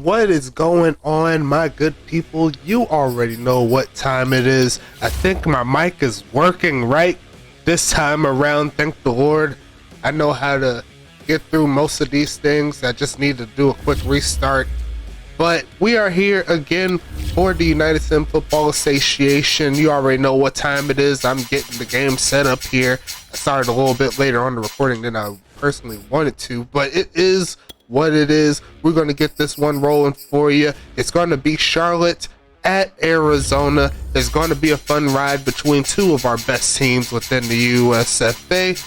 What is going on, my good people? You already know what time it is. I think my mic is working right this time around. Thank the Lord. I know how to get through most of these things. I just need to do a quick restart. But we are here again for the United Sim Football Association. You already know what time it is. I'm getting the game set up here. I started a little bit later on the recording than I personally wanted to, but it is what it is. We're going to get this one rolling for you. It's going to be Charlotte at Arizona. It's going to be a fun ride between two of our best teams within the USFA.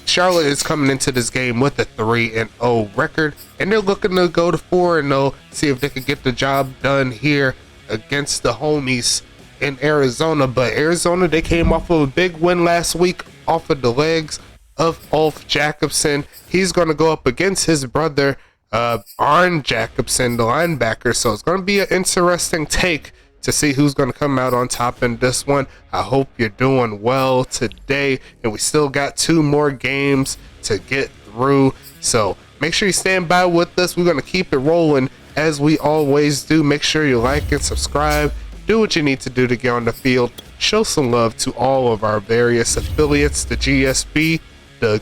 Charlotte is coming into this game with a 3-0 record, and they're looking to go to 4-0, see if they can get the job done here against the homies in Arizona. But Arizona, they came off of a big win last week off of the legs of Ulf Jacobson. He's going to go up against his brother, Arn Jacobson, the linebacker. So it's going to be an interesting take to see who's going to come out on top in this one. I hope you're doing well today, and we still got 2 more games to get through. So make sure you stand by with us. We're going to keep it rolling as we always do. Make sure you like and subscribe. Do what you need to do to get on the field. Show some love to all of our various affiliates, the GSB, we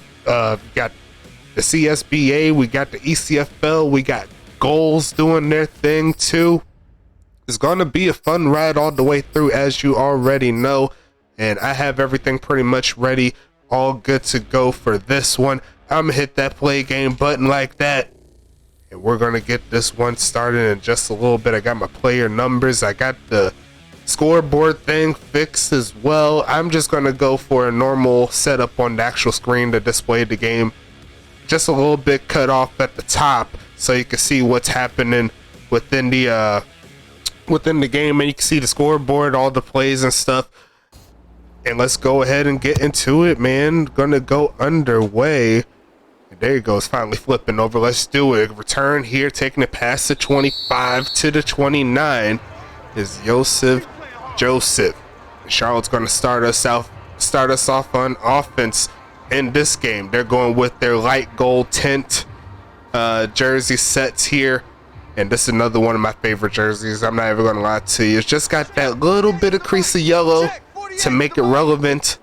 got the CSBA, we got the ECFL, we got Goals doing their thing too. It's going to be a fun ride all the way through, as you already know, and I have everything pretty much ready, all good to go for this one. I'm gonna hit that play game button like that, and we're gonna get this one started in just a little bit. I got my player numbers, I got the scoreboard thing fixed as well. I'm just gonna go for a normal setup on the actual screen to display the game, just a little bit cut off at the top so you can see what's happening within the game, and you can see the scoreboard, all the plays and stuff. And let's go ahead and get into it, man. Gonna go underway. There he goes, finally flipping over. Let's do it. Return here, taking it past the 25 to the 29 is Joseph. Charlotte's gonna start us off on offense in this game. They're going with their light gold tint jersey sets here. And this is another one of my favorite jerseys. I'm not even gonna lie to you. It's just got that little bit of crease of yellow to make it relevant,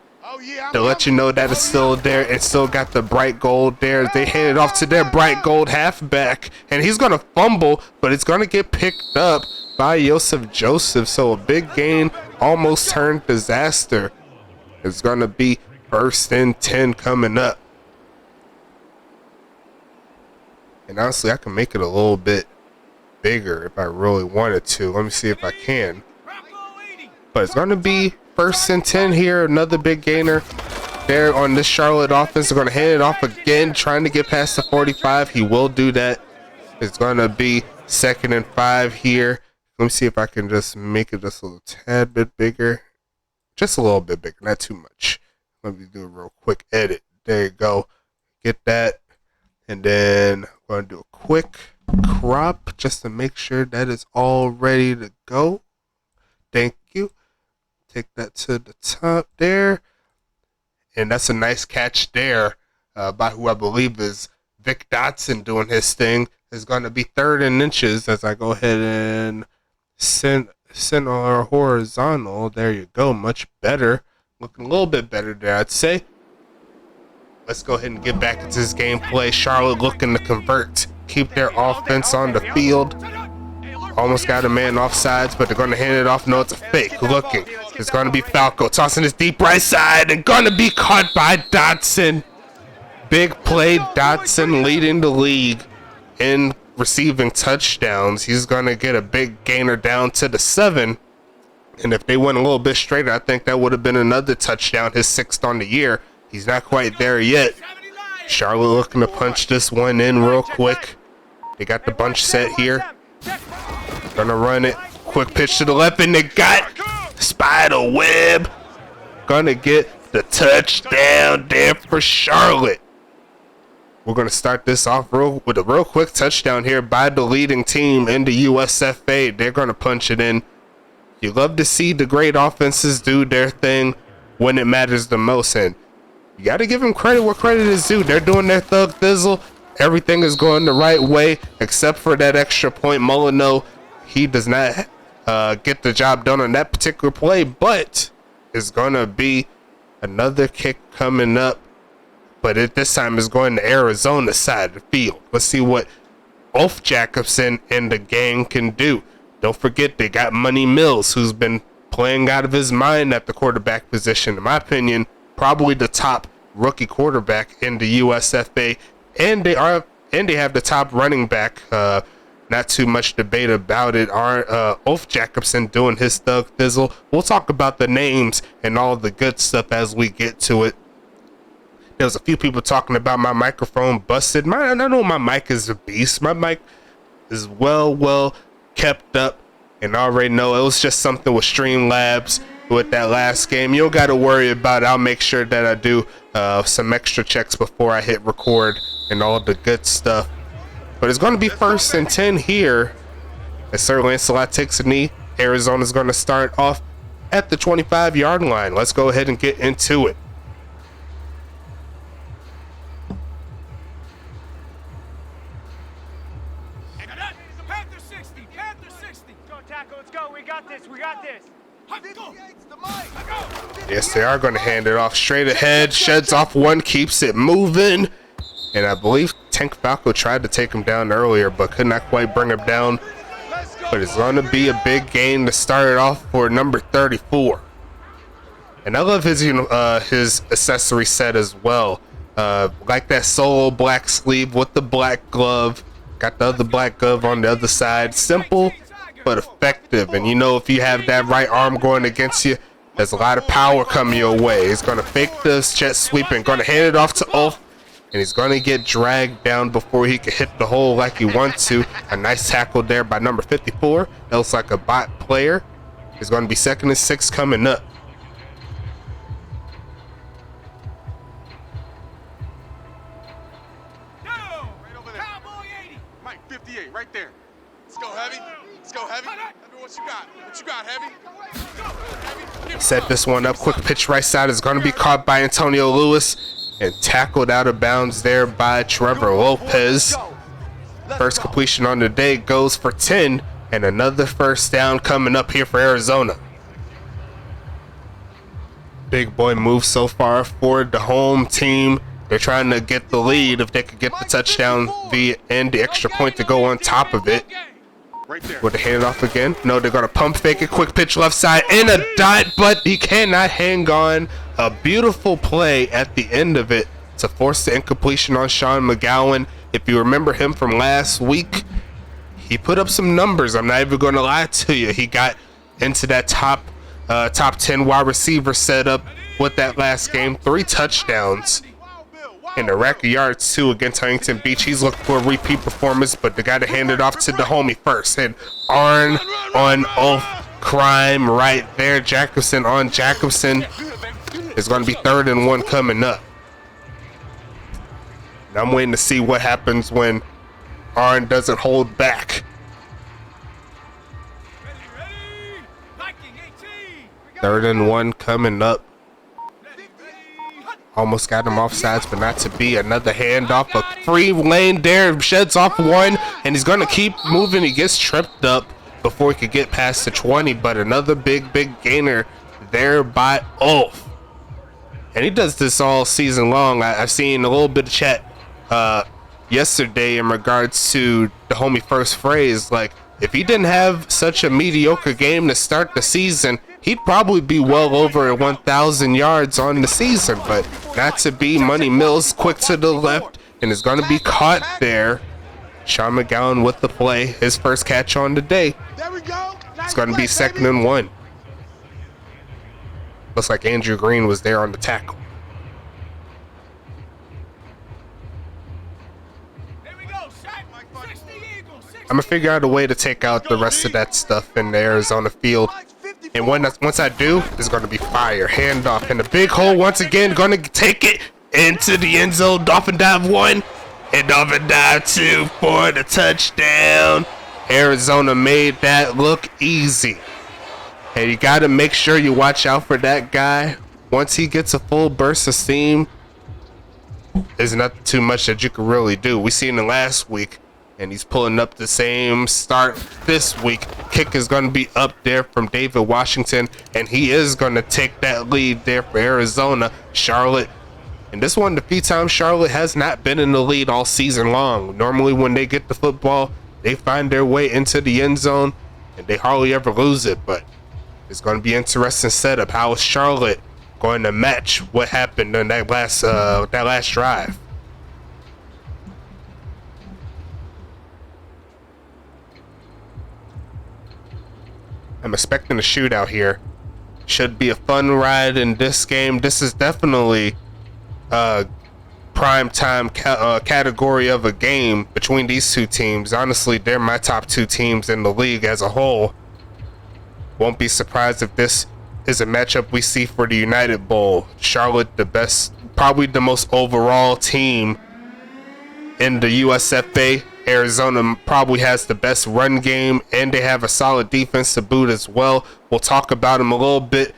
to let you know that it's still there. It's still got the bright gold there. They hand it off to their bright gold halfback, and he's gonna fumble, but it's gonna get picked up by Joseph. So a big gain almost turned disaster. It's gonna be 1st and 10 coming up. And honestly, I can make it a little bit bigger if I really wanted to. Let me see if I can. But it's going to be 1st and 10 here. Another big gainer there on this Charlotte offense. They're going to hand it off again, trying to get past the 45. He will do that. It's going to be 2nd and 5 here. Let me see if I can just make it just a little tad bit bigger. Just a little bit bigger, not too much. Let me do a real quick edit. There you go. Get that. And then I'm going to do a quick crop just to make sure that is all ready to go. Thank you. Take that to the top there, and that's a nice catch there by who I believe is Vic Dotson doing his thing. Is going to be 3rd and inches as I go ahead and send our horizontal. There you go, much better, looking a little bit better there, I'd say. Let's go ahead and get back into this gameplay. Charlotte looking to convert, keep their offense on the field. Almost got a man offsides, but they're going to hand it off. No, it's a fake. Looking. It's going to be Falco tossing his deep right side and going to be caught by Dotson. Big play. Dotson leading the league in receiving touchdowns. He's going to get a big gainer down to the 7. And if they went a little bit straighter, I think that would have been another touchdown, his 6th on the year. He's not quite there yet. Charlotte looking to punch this one in real quick. They got the bunch set here. Gonna run it. Quick pitch to the left, and they got spider web. Gonna get the touchdown there for Charlotte. We're gonna start this off with a real quick touchdown here by the leading team in the USFA. They're gonna punch it in. You love to see the great offenses do their thing when it matters the most, and you got to give them credit where credit is due. They're doing their thug thizzle, everything is going the right way except for that extra point. Molyneux, he does not get the job done on that particular play, but it's going to be another kick coming up, but this time is going to Arizona's side of the field. Let's see what Ulf Jacobson and the gang can do. Don't forget they got Money Mills, who's been playing out of his mind at the quarterback position. In my opinion, probably the top rookie quarterback in the USFA, and they have the top running back. Not too much debate about it. Ulf Jacobson doing his thug thizzle. We'll talk about the names and all the good stuff as we get to it. There's a few people talking about my microphone busted. I know my mic is a beast. My mic is well kept up, and I already know it was just something with Streamlabs with that last game. You don't got to worry about it. I'll make sure that I do some extra checks before I hit record and all the good stuff. But it's going to be 1st and 10 here as Sir Lancelot takes a knee. Arizona's going to start off at the 25-yard line. Let's go ahead and get into it. Panther 60. Go tackle. Let's go. We got this. Yes, they are going to hand it off straight ahead. Sheds off one, keeps it moving. And I believe Tank Falco tried to take him down earlier, but could not quite bring him down. But it's going to be a big gain to start it off for number 34. And I love his accessory set as well. Like that solo black sleeve with the black glove. Got the other black glove on the other side. Simple, but effective. And you know, if you have that right arm going against you, there's a lot of power coming your way. He's going to fake this jet sweep and going to hand it off to Ulf. And he's going to get dragged down before he can hit the hole like he wants to. A nice tackle there by number 54. That looks like a bot player. It's going to be 2nd and 6 coming up. Mike 58 right there. Let's go, Heavy. What you got, Heavy? Set this one up. Quick pitch right side is going to be caught by Antonio Lewis and tackled out of bounds there by Trevor Lopez. First completion on the day goes for 10, and another first down coming up here for Arizona. Big boy move so far for the home team. They're trying to get the lead. If they could get the touchdown and the extra point to go on top of it. Would they hand it off again? No, they're going to pump fake it. Quick pitch left side and a dot, but he cannot hang on. A beautiful play at the end of it to force the incompletion on Sean McGowan. If you remember him from last week, he put up some numbers. I'm not even going to lie to you. He got into that top 10 wide receiver setup with that last game. 3 touchdowns. And a rack of yards too against Huntington Beach. He's looking for a repeat performance, but they got to hand it off to the homie first. And Arn on Ulf, crime right there. Jacobson on Jacobson. It's going to be 3rd and 1 coming up. And I'm waiting to see what happens when Arn doesn't hold back. 3rd and 1 coming up. Almost got him off sides, but not to be. Another handoff, a free lane there. Sheds off one, and he's going to keep moving. He gets tripped up before he could get past the 20, but another big gainer there by Ulf. And he does this all season long. I've seen a little bit of chat yesterday in regards to the homie first phrase. Like, if he didn't have such a mediocre game to start the season, he'd probably be well over 1,000 yards on the season, but not to be. Money Mills quick to the left, and is going to be caught there. Sean McGowan with the play, his first catch on the day. There we go. It's going to be 2nd and 1. Looks like Andrew Green was there on the tackle. I'm going to figure out a way to take out the rest of that stuff in the Arizona field. And once I do, it's going to be fire. Handoff in the big hole once again. Going to take it into the end zone. Dolphin dive 1 and dolphin dive 2 for the touchdown. Arizona made that look easy. And you got to make sure you watch out for that guy. Once he gets a full burst of steam, there's not too much that you can really do. We seen it last week, and he's pulling up the same start this week. Kick is going to be up there from David Washington, and he is going to take that lead there for Arizona. Charlotte, and this one, the few times Charlotte has not been in the lead all season long. Normally when they get the football, they find their way into the end zone, and they hardly ever lose it. But it's going to be interesting setup. How is Charlotte going to match what happened in that last drive? I'm expecting a shootout here. Should be a fun ride in this game. This is definitely a prime time category of a game between these two teams. Honestly, they're my top two teams in the league as a whole. Won't be surprised if this is a matchup we see for the United Bowl. Charlotte, the best, probably the most overall team in the USFA. Arizona probably has the best run game, and they have a solid defense to boot as well. We'll talk about them a little bit.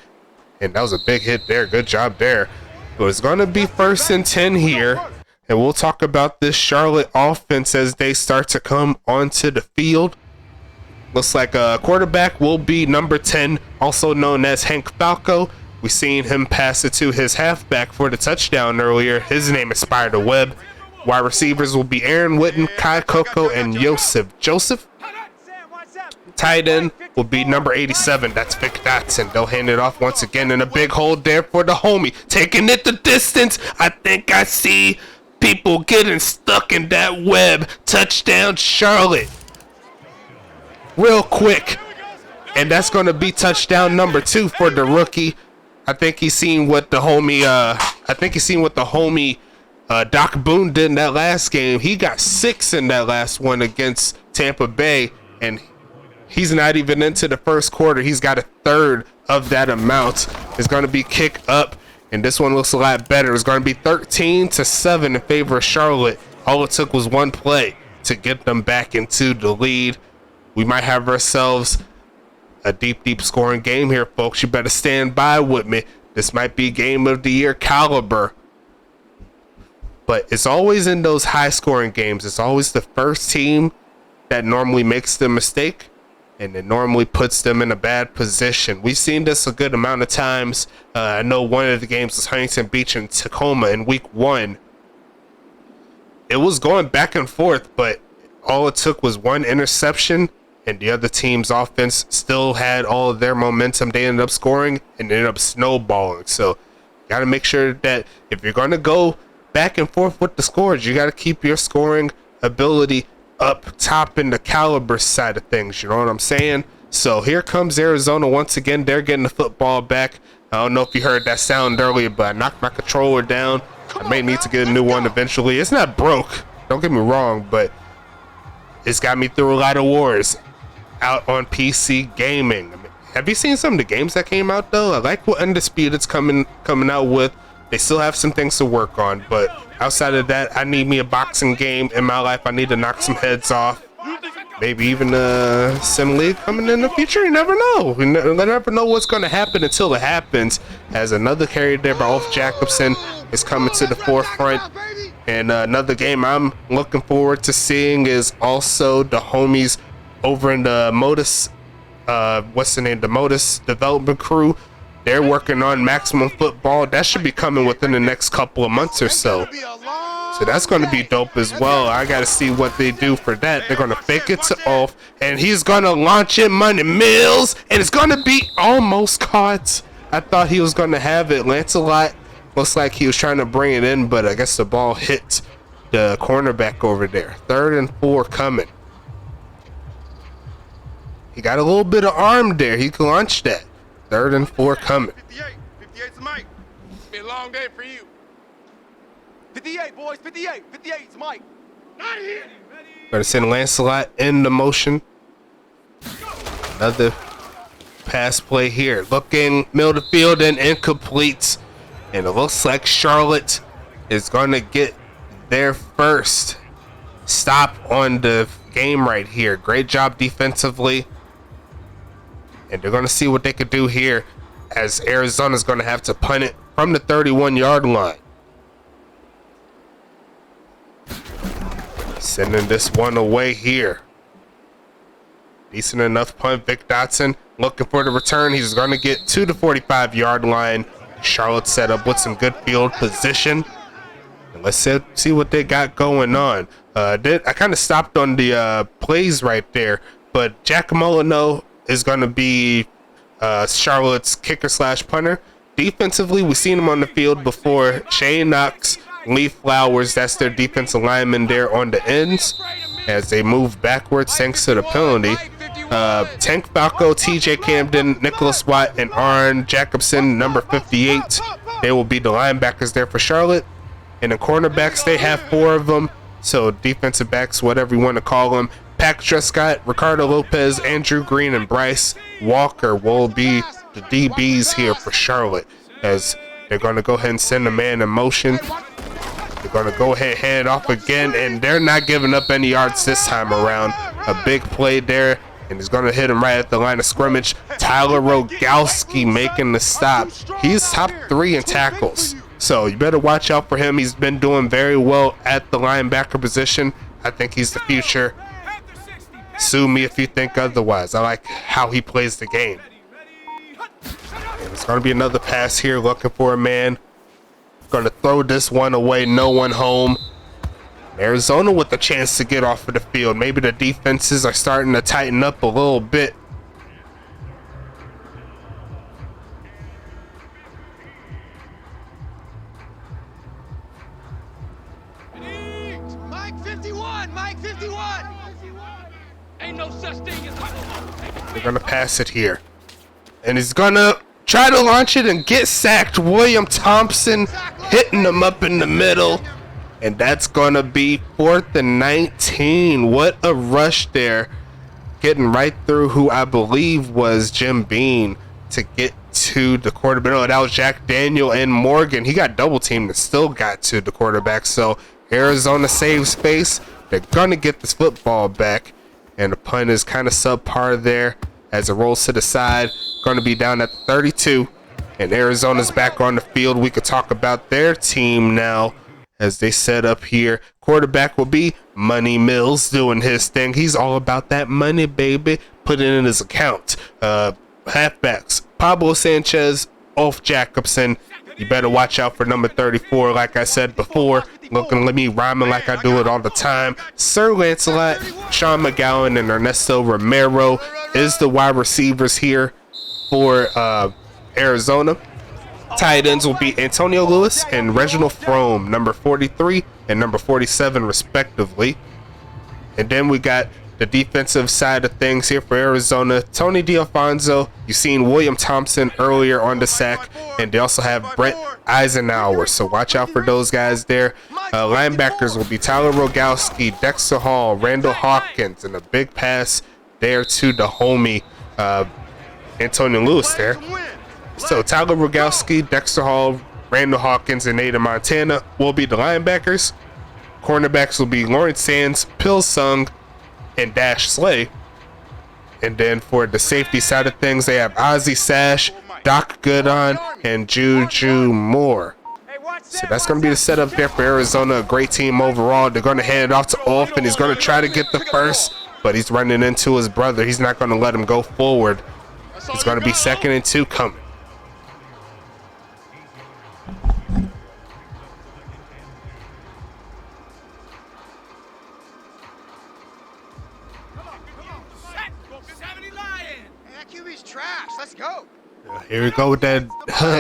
And that was a big hit there. Good job there. But it's going to be 1st and 10 here. And we'll talk about this Charlotte offense as they start to come onto the field. Looks like a quarterback will be number 10, also known as Hank Falco. We seen him pass it to his halfback for the touchdown earlier. His name is Spider Webb. Wide receivers will be Aaron Witten, Kai Coco, and Joseph. Tight end will be number 87. That's Vic Dotson. They'll hand it off once again, in a big hold there for the homie. Taking it the distance. I think I see people getting stuck in that web. Touchdown, Charlotte. Real quick. And that's going to be touchdown number 2 for the rookie. I think he's seen what the homie, Doc Boone did in that last game. He got 6 in that last one against Tampa Bay, and he's not even into the first quarter. He's got a third of that amount. It's going to be kick up, and this one looks a lot better. It's going to be 13-7 in favor of Charlotte. All it took was one play to get them back into the lead. We might have ourselves a deep scoring game here, folks. You better stand by with me. This might be game of the year caliber. But it's always in those high scoring games. It's always the first team that normally makes the mistake, and it normally puts them in a bad position. We've seen this a good amount of times. I know one of the games was Huntington Beach and Tacoma in week 1. It was going back and forth, but all it took was one interception, and the other team's offense still had all of their momentum. They ended up scoring and ended up snowballing. So got to make sure that if you're going to go back and forth with the scores, you got to keep your scoring ability up top in the caliber side of things. You know what I'm saying? So here comes Arizona once again. They're getting the football back. I don't know if you heard that sound earlier, but I knocked my controller down. I may need to get a new one eventually. It's not broke, don't get me wrong, but it's got me through a lot of wars out on PC gaming. I mean, have you seen some of the games that came out though? I like what Undisputed's coming out with. They still have some things to work on, but outside of that, I need me a boxing game in my life. I need to knock some heads off. Maybe even a Sim League coming in the future. You never know. You never know what's going to happen until it happens. As another carry there by Ulf Jacobson is coming to the forefront. And another game I'm looking forward to seeing is also the homies over in the Modus, the Modus development crew. They're working on Maximum Football. That should be coming within the next couple of months or so. So that's going to be dope as well. I got to see what they do for that. They're going to fake it to Ulf, and he's going to launch in Money Mills, and it's going to be almost caught. I thought he was going to have it. Lancelot looks like he was trying to bring it in, but I guess the ball hit the cornerback over there. 3rd and 4 coming. He got a little bit of arm there. He can launch that. 3rd and 4 coming. 58's Mike. It's been a long day for you. 58, boys, 58. 58's Mike. Not here. Better send Lancelot in the motion. Another pass play here. Looking middle of the field and incomplete. And it looks like Charlotte is going to get their first stop on the game right here. Great job defensively. And they're going to see what they could do here, as Arizona's going to have to punt it from the 31-yard line. Sending this one away here. Decent enough punt. Vic Dotson looking for the return. He's going to get to the 45-yard line. Charlotte set up with some good field position. And let's see what they got going on. I kind of stopped on the plays right there, but Jack Molyneux is going to be Charlotte's kicker / punter. Defensively, we've seen him on the field before. Shane Knox, Lee Flowers, that's their defensive lineman there on the ends as they move backwards thanks to the penalty. Tank Falco, TJ Camden, Nicholas Watt, and Arn Jacobson, number 58. They will be the linebackers there for Charlotte. And the cornerbacks, they have 4 of them. So defensive backs, whatever you want to call them. Patrick Trescott, Ricardo Lopez, Andrew Green, and Bryce Walker will be the DBs here for Charlotte, as they're going to go ahead and send a man in motion. They're going to go ahead and hand it off again, and they're not giving up any yards this time around. A big play there, and he's going to hit him right at the line of scrimmage. Tyler Rogowski making the stop. He's top 3 in tackles, so you better watch out for him. He's been doing very well at the linebacker position. I think he's the future. Sue me if you think otherwise. I like how he plays the game. And it's going to be another pass here, looking for a man. Going to throw this one away, no one home. Arizona with a chance to get off of the field. Maybe the defenses are starting to tighten up a little bit. Mike 51! Mike 51! Ain't no such thing as... They're going to pass it here. And he's going to try to launch it and get sacked. William Thompson hitting him up in the middle. And that's going to be 4th and 19. What a rush there. Getting right through who I believe was Jim Bean to get to the quarterback. No, that was Jack Daniel and Morgan. He got double teamed and still got to the quarterback. So Arizona saves space. They're going to get this football back. And the punt is kind of subpar there as it rolls to the side. Going to be down at 32. And Arizona's back on the field. We could talk about their team now as they set up here. Quarterback will be Money Mills doing his thing. He's all about that money, baby. Put it in his account. Halfbacks, Pablo Sanchez, Ulf Jacobson. You better watch out for number 34, like I said before. Looking at me rhyming like I do it all the time. Sir Lancelot, Sean McGowan, and Ernesto Romero is the wide receivers here for Arizona. Tight ends will be Antonio Lewis and Reginald Frome, number 43 and number 47 respectively. And then we got the defensive side of things here for Arizona. Tony D'Alfonso, you've seen William Thompson earlier on the sack, and they also have Brett Eisenhower, so watch out for those guys there. Linebackers will be Tyler Rogowski, Dexter Hall, Randall Hawkins, and a big pass there to the homie Antonio Lewis there. So Tyler Rogowski, Dexter Hall, Randall Hawkins, and Ada Montana will be the linebackers. Cornerbacks will be Lawrence Sands, Pil Sung, and Dash Slay. And then for the safety side of things, they have Ozzie Sash, Doc Goodon, and Juju Moore. So that's going to be the setup there for Arizona. A great team overall. They're going to hand it off to Ulf, and he's going to try to get the first, but he's running into his brother. He's not going to let him go forward. It's going to be 2nd and 2 coming. Let's go. Here we go with that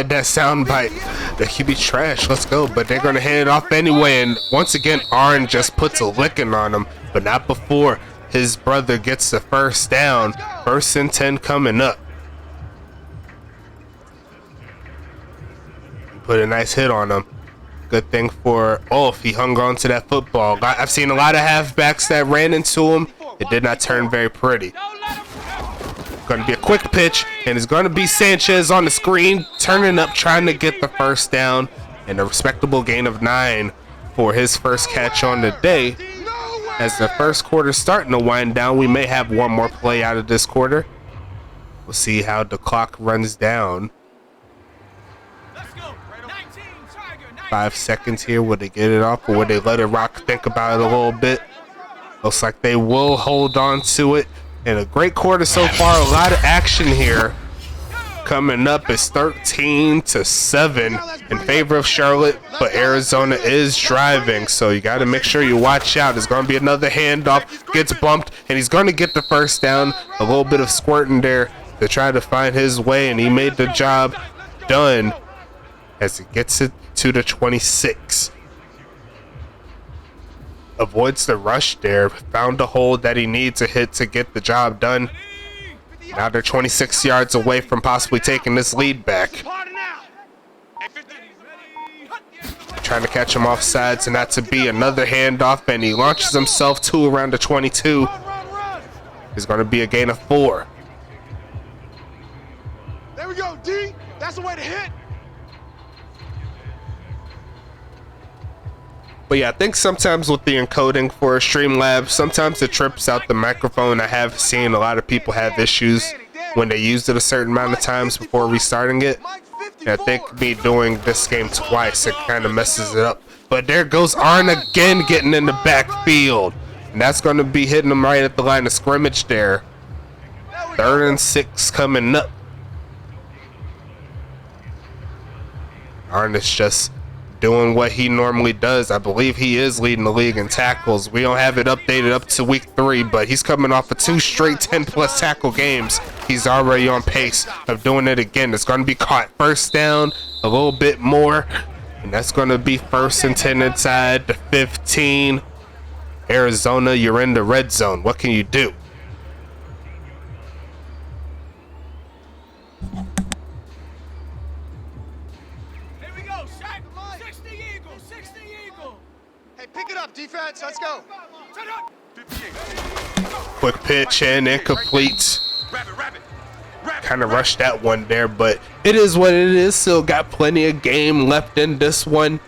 that sound bite. The QB trash. Let's go. But they're going to hand it off anyway. And once again, Arn just puts a licking on him, but not before his brother gets the first down. 1st and 10 coming up. Put a nice hit on him. Good thing for Ulf. He hung on to that football. I've seen a lot of halfbacks that ran into him. It did not turn very pretty. Going to be a quick pitch, and it's going to be Sanchez on the screen, turning up, trying to get the first down, and a respectable gain of 9 for his first catch on the day. As the first quarter starting to wind down, we may have one more play out of this quarter. We'll see how the clock runs down. 5 seconds here. Will they get it off, or will they let it rock? Think about it a little bit. Looks like they will hold on to it. And a great quarter so far. A lot of action here. Coming up is 13-7 in favor of Charlotte, but Arizona is driving, so you got to make sure you watch out. There's going to be another handoff, gets bumped, and he's going to get the first down. A little bit of squirting there to try to find his way, and he made the job done as he gets it to the 26. Avoids the rush there, found the hole that he needs to hit to get the job done. Now they're 26 yards away from possibly taking this lead back. Trying to catch him off sides and not to be another handoff, and he launches himself to around the 22. It's going to be a gain of 4. There we go, D. That's the way to hit. But yeah, I think sometimes with the encoding for Streamlabs, sometimes it trips out the microphone. I have seen a lot of people have issues when they used it a certain amount of times before restarting it. And I think me doing this game twice, it kind of messes it up. But there goes Arn again getting in the backfield. And that's going to be hitting him right at the line of scrimmage there. 3rd and 6 coming up. Arn is just doing what he normally does. I believe he is leading the league in tackles. We don't have it updated up to week 3, but he's coming off of 2 straight 10+ tackle games. He's already on pace of doing it again. It's going to be caught. First down, a little bit more, and that's going to be 1st and 10 inside the 15. Arizona, you're in the red zone. What can you do? Pick it up, defense. Let's go. Quick pitch and incomplete. Kind of rushed that one there, but it is what it is. Still got plenty of game left in this one.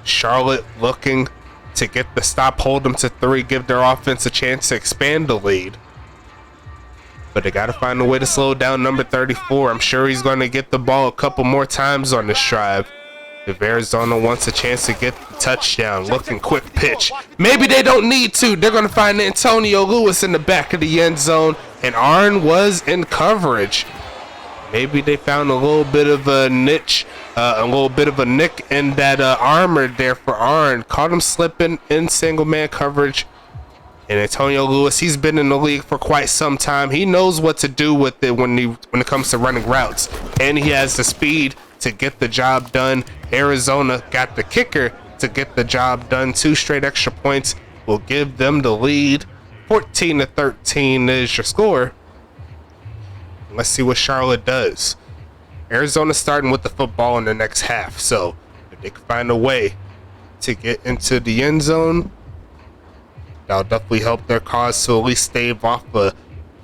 Charlotte looking to get the stop, hold them to 3, give their offense a chance to expand the lead. But they got to find a way to slow down number 34. I'm sure he's going to get the ball a couple more times on this drive. If Arizona wants a chance to get the touchdown, looking quick pitch. Maybe they don't need to. They're going to find Antonio Lewis in the back of the end zone, and Arn was in coverage. Maybe they found a little bit of a niche, a little bit of a nick in that armor there for Arn. Caught him slipping in single man coverage. And Antonio Lewis, he's been in the league for quite some time. He knows what to do with it when it comes to running routes, and he has the speed to get the job done. Arizona got the kicker to get the job done. 2 straight extra points will give them the lead. 14-13 is your score. Let's see what Charlotte does. Arizona starting with the football in the next half, so if they can find a way to get into the end zone, that'll definitely help their cause to at least stave off a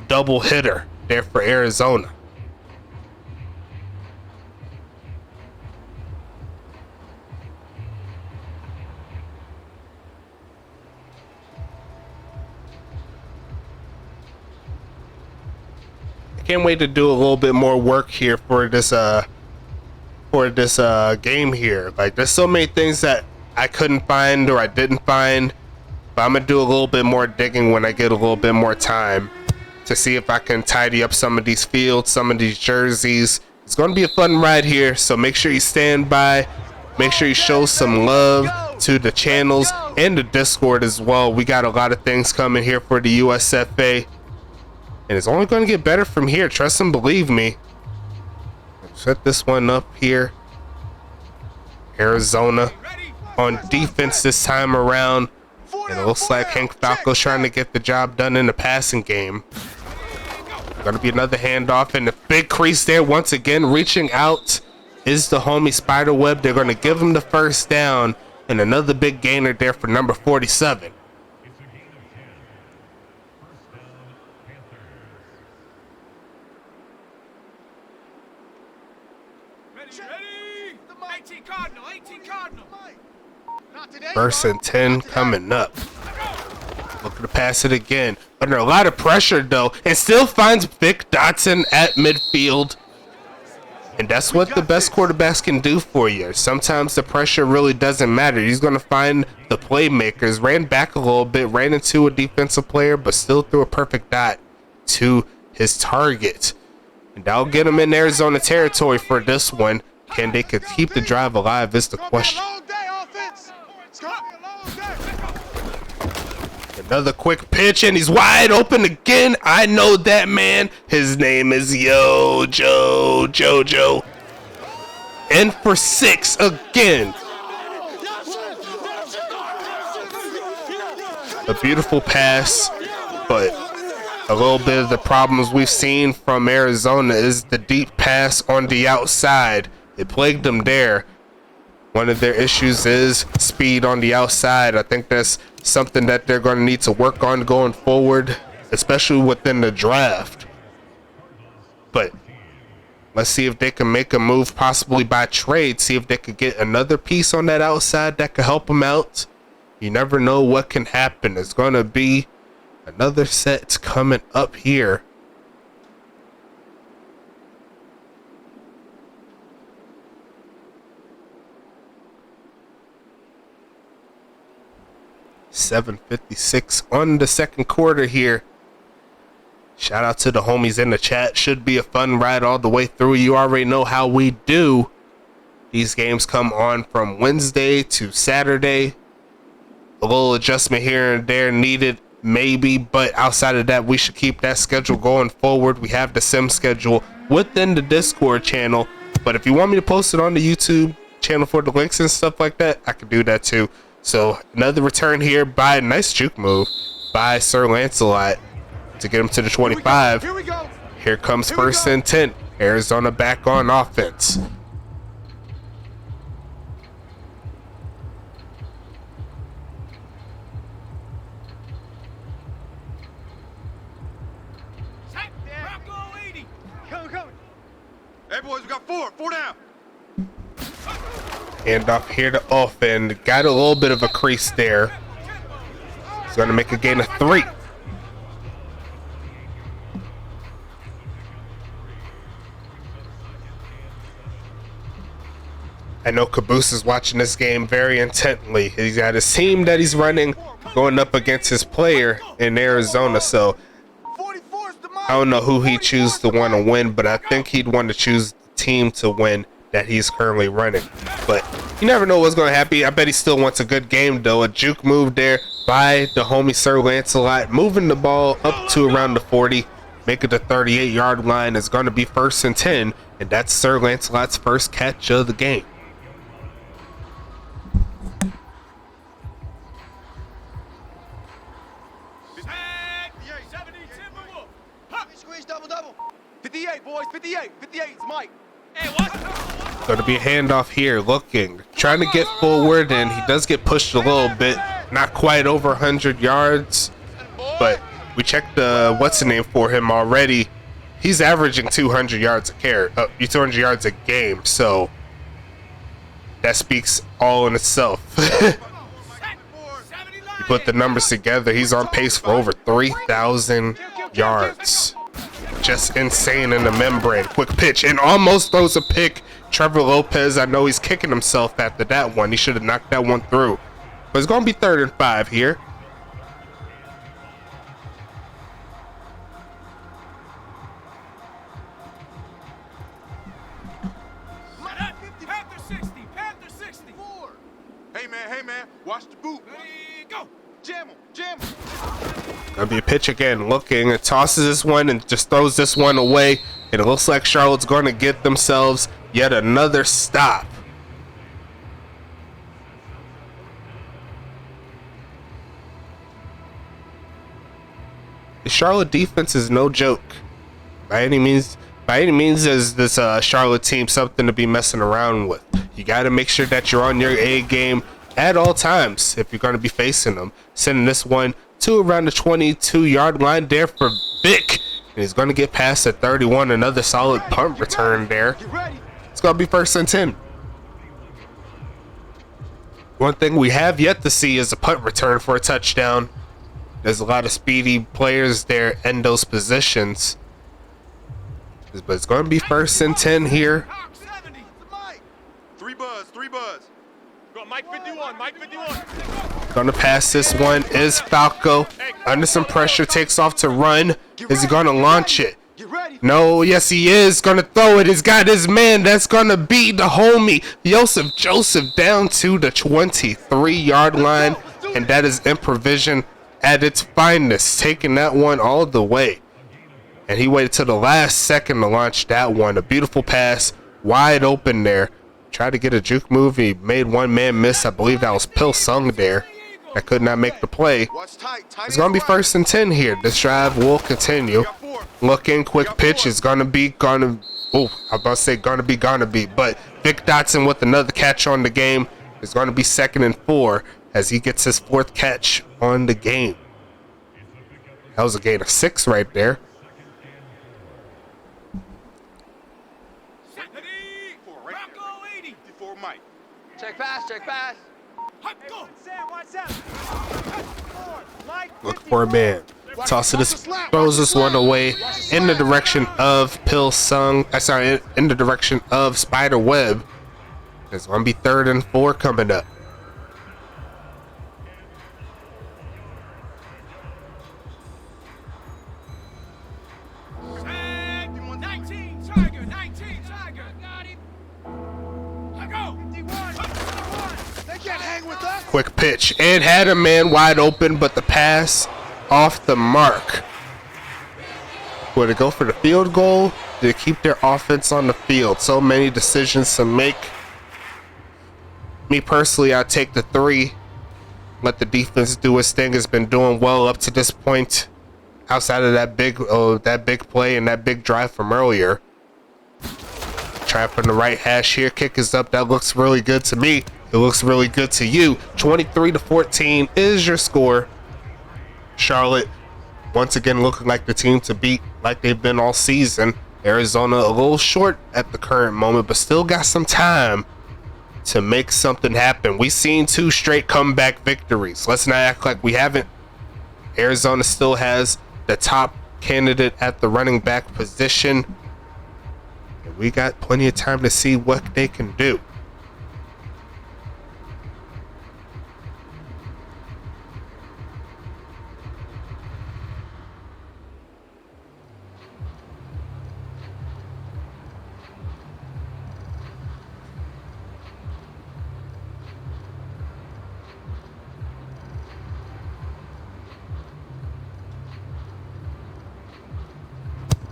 double hitter there for Arizona. Can't wait to do a little bit more work here for this game here. Like, there's so many things that I couldn't find or I didn't find, but I'm gonna do a little bit more digging when I get a little bit more time to see if I can tidy up some of these fields, some of these jerseys. It's gonna be a fun ride here, so make sure you stand by. Make sure you show some love to the channels and the Discord as well. We got a lot of things coming here for the USFA. And it's only going to get better from here. Trust and believe me. Set this one up here. Arizona on defense this time around. And it looks like Hank Falco's trying to get the job done in the passing game. Going to be another handoff. And the big crease there once again. Reaching out is the homie Spiderweb. They're going to give him the first down. And another big gainer there for number 47. First and 10 coming up. Looking to pass it again. Under a lot of pressure though. And still finds Vic Dotson at midfield. And that's what the best quarterbacks can do for you. Sometimes the pressure really doesn't matter. He's going to find the playmakers. Ran back a little bit, ran into a defensive player, but still threw a perfect dot to his target. And that'll get him in Arizona territory for this one. Can they keep the drive alive is the question. Another quick pitch, and he's wide open again. I know that man. His name is Jojo. And for 6 again. A beautiful pass, but a little bit of the problems we've seen from Arizona is the deep pass on the outside. It plagued them there. One of their issues is speed on the outside. I think that's something that they're going to need to work on going forward, especially within the draft. But let's see if they can make a move, possibly by trade, see if they could get another piece on that outside that could help them out. You never know what can happen. There's going to be another set coming up here. .756 on the second quarter here. Shout out to the homies in the chat. Should be a fun ride all the way through. You already know how we do. These games come on from Wednesday to Saturday. A little adjustment here and there needed, maybe, but outside of that, we should keep that schedule going forward. We have the sim schedule within the Discord channel, but if you want me to post it on the YouTube channel for the links and stuff like that, I can do that too. So another return here by a nice juke move by Sir Lancelot to get him to the 25. Here comes first and 10. Arizona back on offense. Hey boys, we got 4 down. Hand off here to Offen. Got a little bit of a crease there. He's going to make a gain of 3. I know Caboose is watching this game very intently. He's got his team that he's running going up against his player in Arizona. So I don't know who he chooses to want to win, but I think he'd want to choose the team to win that he's currently running. But you never know what's going to happen. I bet he still wants a good game, though. A juke move there by the homie Sir Lancelot, moving the ball up to around the 40, make it the 38-yard line. Is going to be first and 10, and that's Sir Lancelot's first catch of the game. Squeeze double. 58, boys, 58. 58, it's Mike. Hey, what? Going to be a handoff here, looking, trying to get forward, and he does get pushed a little bit. Not quite over 100 yards, but we checked the what's the name for him already. He's averaging 200 yards a 200 yards a game, so that speaks all in itself. You put the numbers together, he's on pace for over 3,000 yards. Just insane in the membrane. Quick pitch and almost throws a pick. Trevor Lopez, I know he's kicking himself after that one. He should have knocked that one through. But it's going to be 3rd and 5 here. Panther 60. Hey man, watch the boot. Go. Jam him. Gonna be a pitch again, looking, it tosses this one and just throws this one away. And it looks like Charlotte's going to get themselves yet another stop. The Charlotte defense is no joke. By any means is this Charlotte team something to be messing around with. You got to make sure that you're on your A game at all times if you're going to be facing them. Sending this one to around the 22-yard line there for Vic. And he's going to get past at 31. Another solid punt return there. It's going to be 1st and 10. One thing we have yet to see is a punt return for a touchdown. There's a lot of speedy players there in those positions. But it's going to be 1st and 10 here. 70. Mike. Three buzz. Go, Mike 51, Mike 51. Going to pass this one is Falco. Under some pressure, takes off to run. Is he going to launch it? Get ready. No, yes he is. Going to throw it. He's got his man. That's going to be the homie. Joseph down to the 23-yard line. And that is improvision at its finest. Taking that one all the way. And he waited till the last second to launch that one. A beautiful pass. Wide open there. Tried to get a juke move. He made one man miss. I believe that was Pil Sung there. That could not make the play. Watch tight. It's going to be 1st and 10 here. This drive will continue. Looking, quick pitch is going to be, oh, I was about to say going to be. But Vic Dotson with another catch on the game. It's going to be 2nd and 4 as he gets his 4th catch on the game. That was a gain of 6 right there. Mike. Check pass. Look for a man. Tosses this, throws this one away in the direction of Pil Sung. Sorry, in the direction of Spider Web. It's going to be 3rd and 4 coming up. Quick pitch and had a man wide open, but the pass off the mark. Would it go for the field goal? Did it keep their offense on the field? So many decisions to make. Me personally, I take the 3. Let the defense do its thing. It's been doing well up to this point. Outside of that big play and that big drive from earlier. Try from the right hash here. Kick is up. That looks really good to me. It looks really good to you. 23-14 is your score. Charlotte, once again, looking like the team to beat like they've been all season. Arizona a little short at the current moment, but still got some time to make something happen. We've seen 2 straight comeback victories. Let's not act like we haven't. Arizona still has the top candidate at the running back position. And we got plenty of time to see what they can do.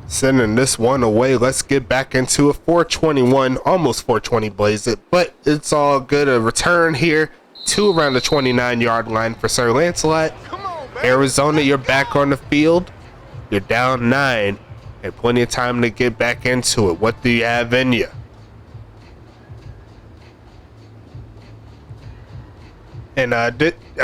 Sending this one away. Let's get back into it. 421, almost 420 blaze it, but it's all good. A return here to around the 29-yard line for Sir Lancelot. Arizona, you're back on the field. You're down 9 and plenty of time to get back into it. What do you have in you? And I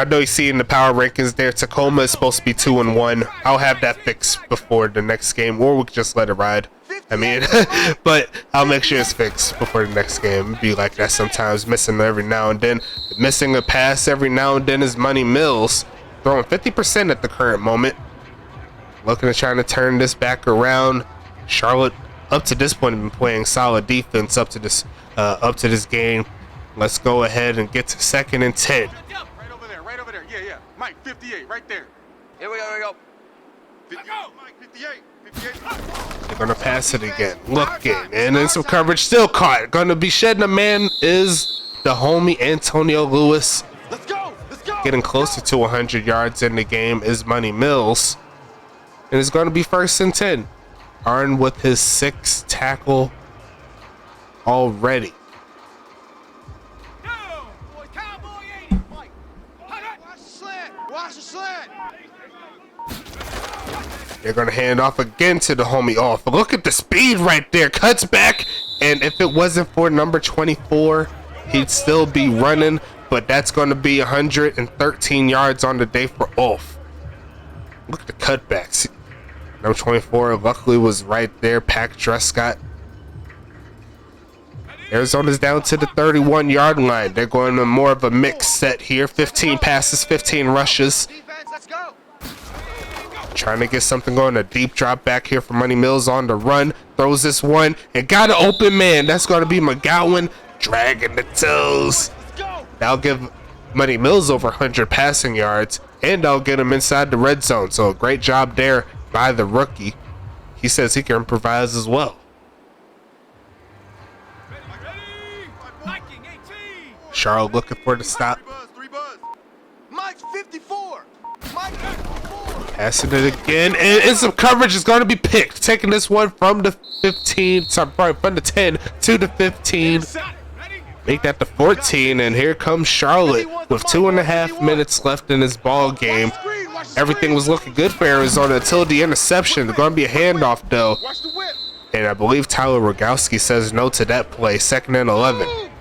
know you see in the power rankings there, Tacoma is supposed to be 2-1. I'll have that fixed before the next game, or we could just let it ride. I mean, but I'll make sure it's fixed before the next game. It'd be like that sometimes, missing every now and then. Missing a pass every now and then is Money Mills, throwing 50% at the current moment. Looking at trying to turn this back around. Charlotte, up to this point, have been playing solid defense up to this game. Let's go ahead and get to 2nd and 10. Right over there. Yeah. Mike, 58, right there. Here we go. 58, Mike, 58. They're going to pass it again. Looking, and then some coverage still caught. Going to be shedding a man is the homie Antonio Lewis. Let's go. Getting closer to 100 yards in the game is Money Mills. And it's going to be 1st and 10. Arn with his 6th tackle already. Watch the slant. They're going to hand off again to the homie off. Look at the speed right there. Cuts back. And if it wasn't for number 24, he'd still be running. But that's going to be 113 yards on the day for off. Look at the cutbacks. Number 24 luckily was right there. Pack Drescott. Arizona's down to the 31-yard line. They're going to more of a mixed set here. 15 passes, 15 rushes. Defense, let's go. Trying to get something going. A deep drop back here for Money Mills on the run. Throws this one and got an open man. That's going to be McGowan dragging the toes. That'll give Money Mills over 100 passing yards, and I'll get him inside the red zone. So a great job there by the rookie. He says he can improvise as well. Charlotte looking for the stop. Mike's 54. Mike 54. Passing it again, and some coverage is going to be picked. Taking this one from the 15, sorry, from the 10 to the 15. Make that the 14, and here comes Charlotte with 2.5 minutes left in this ball game. Everything was looking good for Arizona until the interception. There's going to be a handoff, though. And I believe Tyler Rogowski says no to that play. 2nd and 11.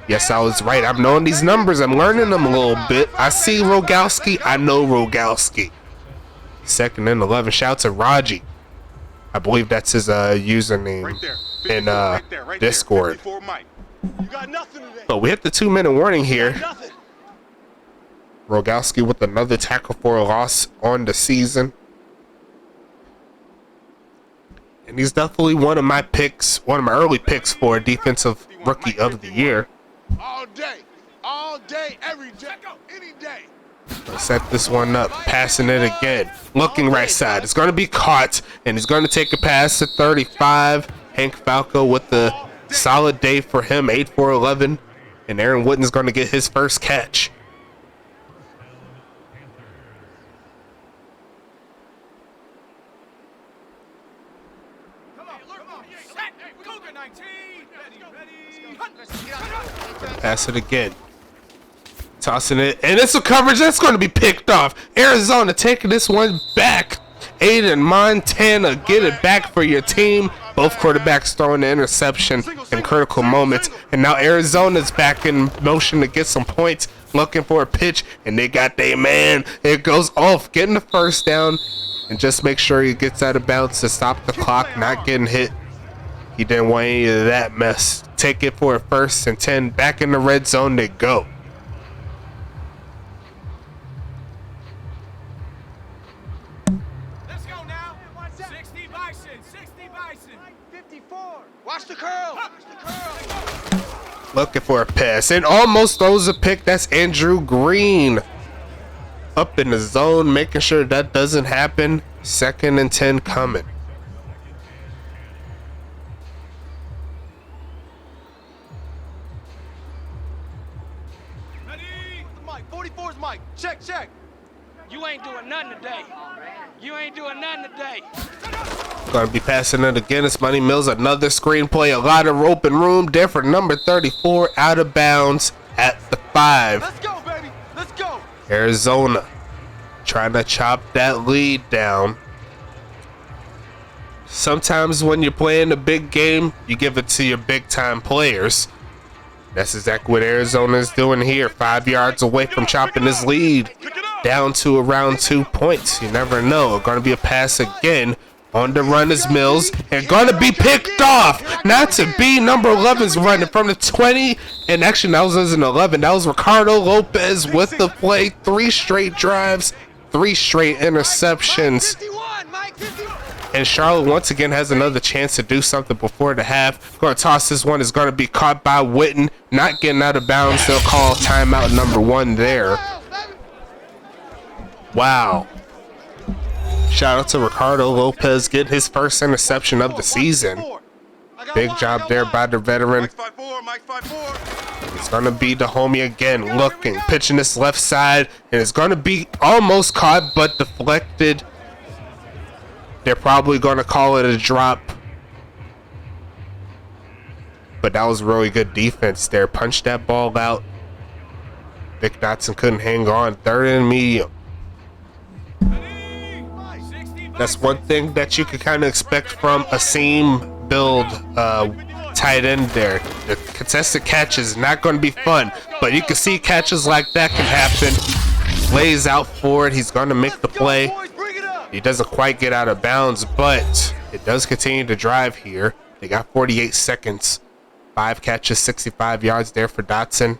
Yes, I was right. I'm knowing these numbers. I'm learning them a little bit. I see Rogowski. I know Rogowski. 2nd and 11. Shout out to Raji. I believe that's his username in Discord. But we hit the 2-minute warning here. Rogowski with another tackle for a loss on the season. And he's definitely one of my picks, one of my early picks for Defensive Rookie of the Year. All day, every day, any day. Set this one up, passing it again. Looking right side. It's going to be caught, and he's going to take a pass to 35. Hank Falco with the solid day for him, 8 for 11. And Aaron Wooden's going to get his first catch. Pass it again. Tossing it, and it's a coverage that's going to be picked off. Arizona taking this one back. Aiden Montana, get it back for your team. Both quarterbacks throwing the interception in critical moments. And now Arizona's back in motion to get some points, looking for a pitch, and they got their man. It goes off, getting the first down, and just make sure he gets out of bounds to stop the clock, not getting hit. He didn't want any of that mess. Take it for a 1st and 10. Back in the red zone they go. Let's go now. 60 Bison. 60 Bison. 54. Watch the curl. Watch the curl. Looking for a pass and almost throws a pick. That's Andrew Green. Up in the zone, making sure that doesn't happen. 2nd and 10 coming. Mike, check. You ain't doing nothing today. You ain't doing nothing today. Gonna be passing it again. It's Money Mills. Another screenplay. A lot of open room there for number 34. Out of bounds at the 5. Let's go, baby. Let's go. Arizona trying to chop that lead down. Sometimes when you're playing a big game, you give it to your big time players. That's exactly what Arizona is doing here. 5 yards away from chopping this lead down to around 2 points. You never know. Going to be a pass again. On the run is Mills. And going to be picked off. Not to be. Number 11's running from the 20. And actually, that wasn't 11. That was Ricardo Lopez with the play. 3 straight drives. 3 straight interceptions. 51, Mike, 51. And Charlotte once again has another chance to do something before the half. Going to toss this one. Is going to be caught by Witten. Not getting out of bounds. They'll call timeout number 1 there. Wow. Shout out to Ricardo Lopez getting his first interception of the season. Big job there by the veteran. It's going to be the homie again. Looking. Pitching this left side. And it's going to be almost caught but deflected. They're probably going to call it a drop. But that was really good defense there. Punched that ball out. Vic Dotson couldn't hang on. 3rd and medium. That's one thing that you could kind of expect from a seam build tight end there. The contested catch is not going to be fun. But you can see catches like that can happen. Lays out for it. He's going to make the play. He doesn't quite get out of bounds, but it does continue to drive here. They got 48 seconds. 5 catches, 65 yards there for Dotson.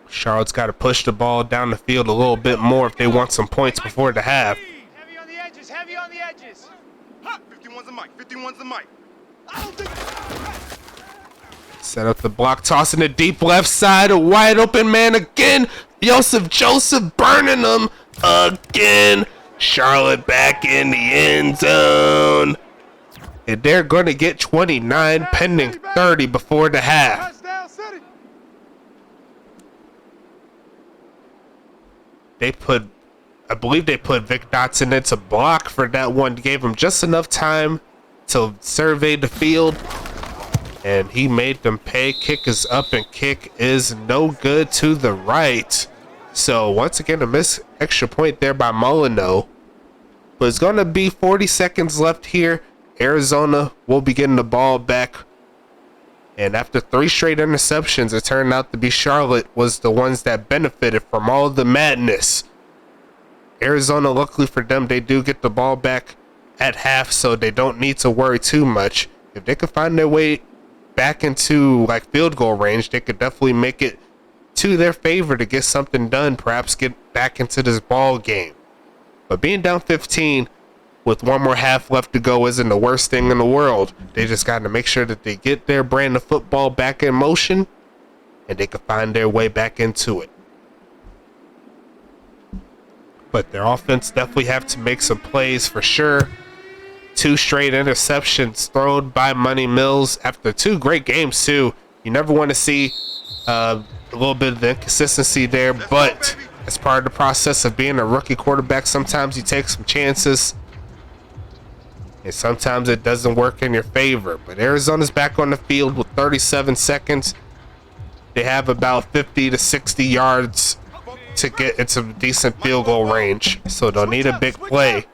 Charlotte's got to push the ball down the field a little bit more if they want some points before the half. Heavy on the edges, heavy on the edges. 51's the mic, 51's the mic. Set up the block, tossing the deep left side, a wide open man again. Joseph burning them again. Charlotte back in the end zone. And they're going to get 29 pending 30 before the half. Touchdown City. I believe they put Vic Dotson into block for that one. Gave him just enough time to survey the field. And he made them pay. Kick is up and kick is no good to the right. So once again, a missed extra point there by Molyneux. But it's going to be 40 seconds left here. Arizona will be getting the ball back. And after 3 straight interceptions, it turned out to be Charlotte was the ones that benefited from all the madness. Arizona, luckily for them, they do get the ball back at half, so they don't need to worry too much. If they could find their way back into like field goal range, they could definitely make it to their favor to get something done, perhaps get back into this ball game. But being down 15 with 1 more half left to go isn't the worst thing in the world. They just got to make sure that they get their brand of football back in motion and they can find their way back into it. But their offense definitely have to make some plays for sure. 2 straight interceptions thrown by Money Mills after 2 great games too. You never want to see a little bit of the inconsistency there, but as part of the process of being a rookie quarterback, sometimes you take some chances. And sometimes it doesn't work in your favor. But Arizona's back on the field with 37 seconds. They have about 50 to 60 yards to get into decent field goal range. So they'll need a big play.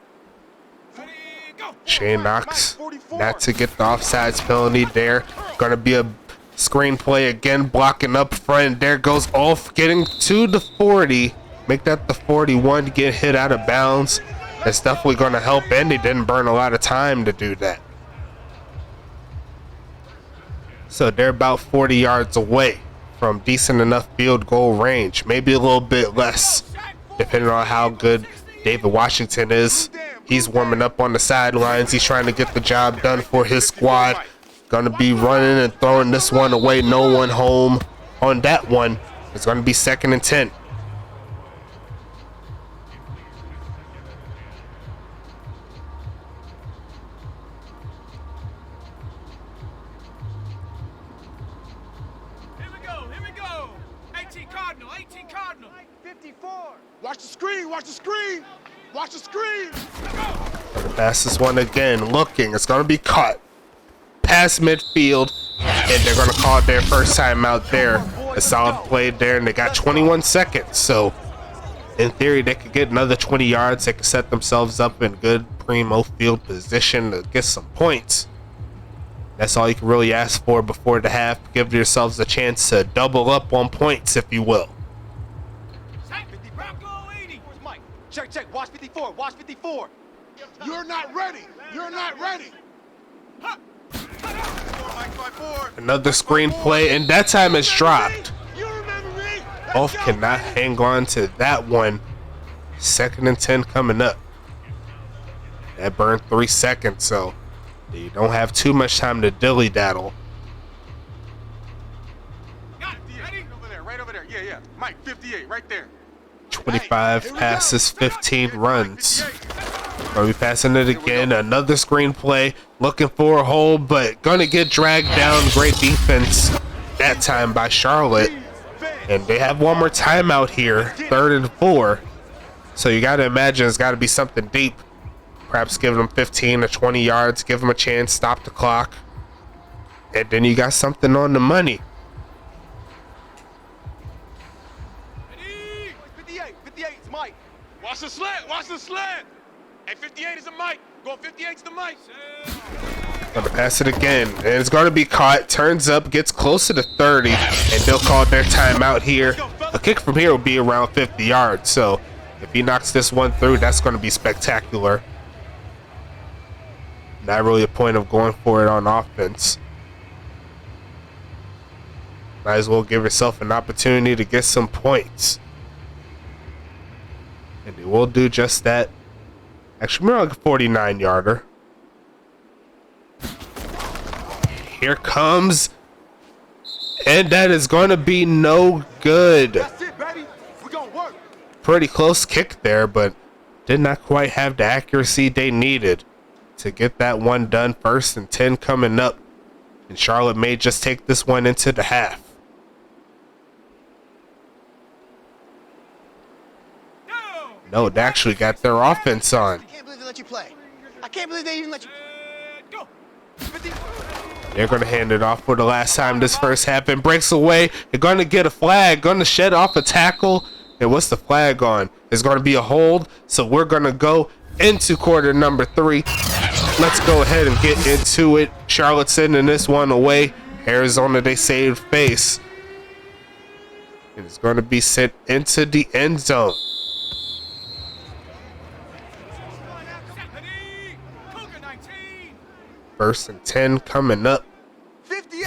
Shane Knox not to get the offsides penalty there. Gonna be a screenplay again, blocking up front. There goes Ulf getting to the 40. Make that the 41 to get hit out of bounds. That's definitely going to help, and they didn't burn a lot of time to do that. So they're about 40 yards away from decent enough field goal range. Maybe a little bit less, depending on how good David Washington is. He's warming up on the sidelines. He's trying to get the job done for his squad. Going to be running and throwing this one away. No one home on that one. It's going to be 2nd and 10. Watch the screen, watch the screen, watch the screen. Pass this one again, looking, it's gonna be caught past midfield, and they're gonna call it their first time out there. A solid play there, and they got 21 seconds, so in theory they could get another 20 yards. They could set themselves up in good primo field position to get some points. That's all you can really ask for before the half. Give yourselves a chance to double up on points, if you will. Check, watch 54, watch 54. You're not ready, you're not ready. Another screen play, and that time it's dropped. Both cannot hang on to that one. 2nd and 10 coming up. That burned 3 seconds, so you don't have too much time to dilly-daddle. Right over there, yeah. Mike, 58, right there. 25 passes, 15 runs. Are we passing it again? Another screenplay, looking for a hole, but gonna get dragged down. Great defense that time by Charlotte. And they have 1 more timeout here, 3rd and 4. So you gotta imagine it's gotta be something deep. Perhaps give them 15 or 20 yards, give them a chance, stop the clock. And then you got something on the money. 58 is Mike. Watch the slant, watch the slant. Hey, 58 is a Mike. Going 58's the Mike. Gonna pass it again, and it's gonna be caught. Turns up, gets closer to 30, and they'll call their timeout here. A kick from here will be around 50 yards, so if he knocks this one through, that's gonna be spectacular. Not really a point of going for it on offense. Might as well give yourself an opportunity to get some points. And they will do just that. Actually, we're on a 49-yarder. Here comes. And that is going to be no good. That's it, baby. We're gonna work. Pretty close kick there, but did not quite have the accuracy they needed to get that one done. 1st and 10 coming up. And Charlotte may just take this one into the half. No, they actually got their offense on. I can't believe they let you play. I can't believe they even let you. Go. They're going to hand it off for the last time this first half and breaks away. They're going to get a flag, going to shed off a tackle. And what's the flag on? It's going to be a hold. So we're going to go into quarter number 3. Let's go ahead and get into it. Charlotte sending this one away. Arizona, they saved face. It's going to be sent into the end zone. First and 10 coming up. 58.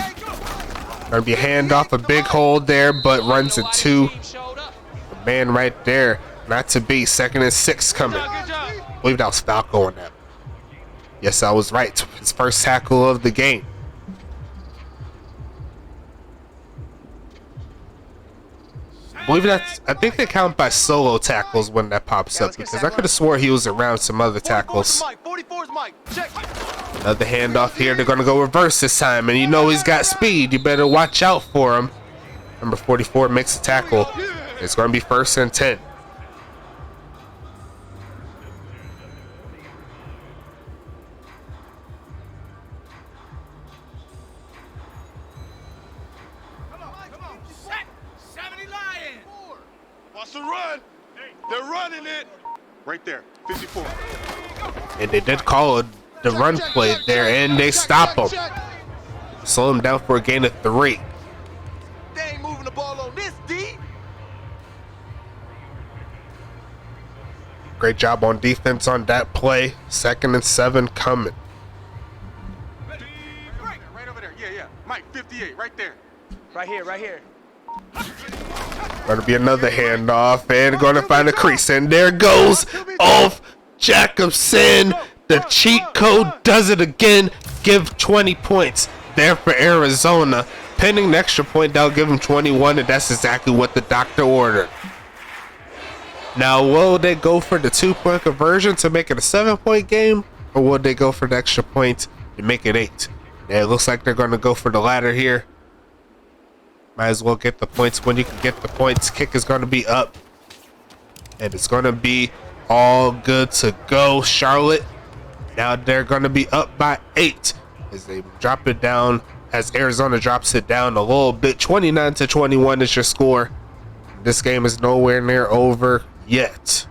Gonna be a handoff, a big hold there, but runs into the man right there. Not to be. 2nd and 6 coming. I believe that was Falco on that. Yes, I was right. His first tackle of the game. I think they count by solo tackles when that pops up, because I could have swore he was around some other tackles. 44's Mike. Check. Another handoff here. They're going to go reverse this time, and you know he's got speed. You better watch out for him. Number 44 makes a tackle. It's going to be 1st and 10. Watch the run. They're running it. Right there, 54. And they did call the run play there, and they stop him. Slow him down for a gain of 3. They ain't moving the ball on this, D. Great job on defense on that play. 2nd and 7 coming. Right over there. Yeah. Mike, 58, right there. Right here. Gonna be another handoff, and gonna find a crease, and there goes off Jacobson. The cheat code does it again. Give 20 points there for Arizona. Pending the extra point, they'll give them 21, and that's exactly what the doctor ordered. Now, will they go for the 2-point conversion to make it a 7-point game, or will they go for the extra point to make it 8? Yeah, it looks like they're gonna go for the latter here. Might as well get the points when you can get the points. Kick is going to be up. And it's going to be all good to go. Charlotte, now they're going to be up by 8 as they drop it down, as Arizona drops it down a little bit. 29-21 is your score. This game is nowhere near over yet.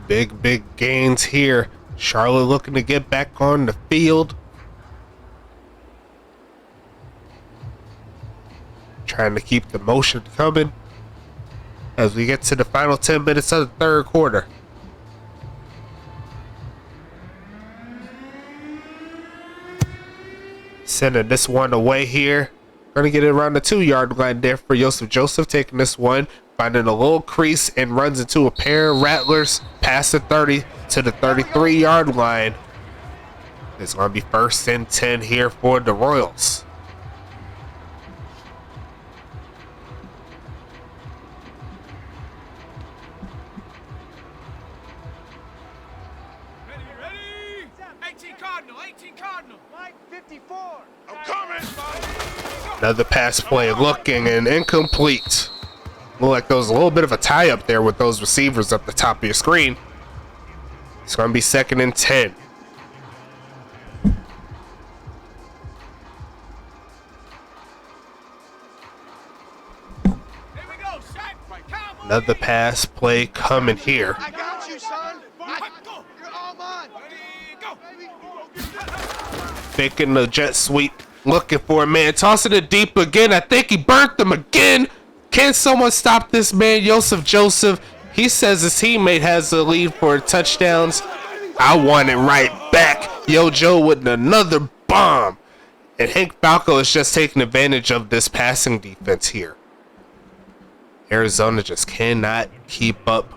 Big gains here. Charlotte looking to get back on the field. Trying to keep the motion coming as we get to the final 10 minutes of the 3rd quarter. Sending this one away here. Gonna get it around the 2-yard line there for Joseph, taking this one, finding a little crease, and runs into a pair of rattlers past the 30 to the 33-yard line. It's gonna be 1st and 10 here for the Royals. Ready? 18 Cardinal. Mike, 54. I'm coming. Another pass play looking and incomplete. Look like there was a little bit of a tie up there with those receivers up the top of your screen. It's going to be 2nd and 10. Another pass play coming here. I got you, son. You're all mine. Faking the jet sweep Looking for a man, tossing it deep again. I think he burnt them again. Can someone stop this man, Joseph Joseph? He says his teammate has the lead for touchdowns. I want it right back. Yo Joe with another bomb. And Hank Falco is just taking advantage of this passing defense here. Arizona just cannot keep up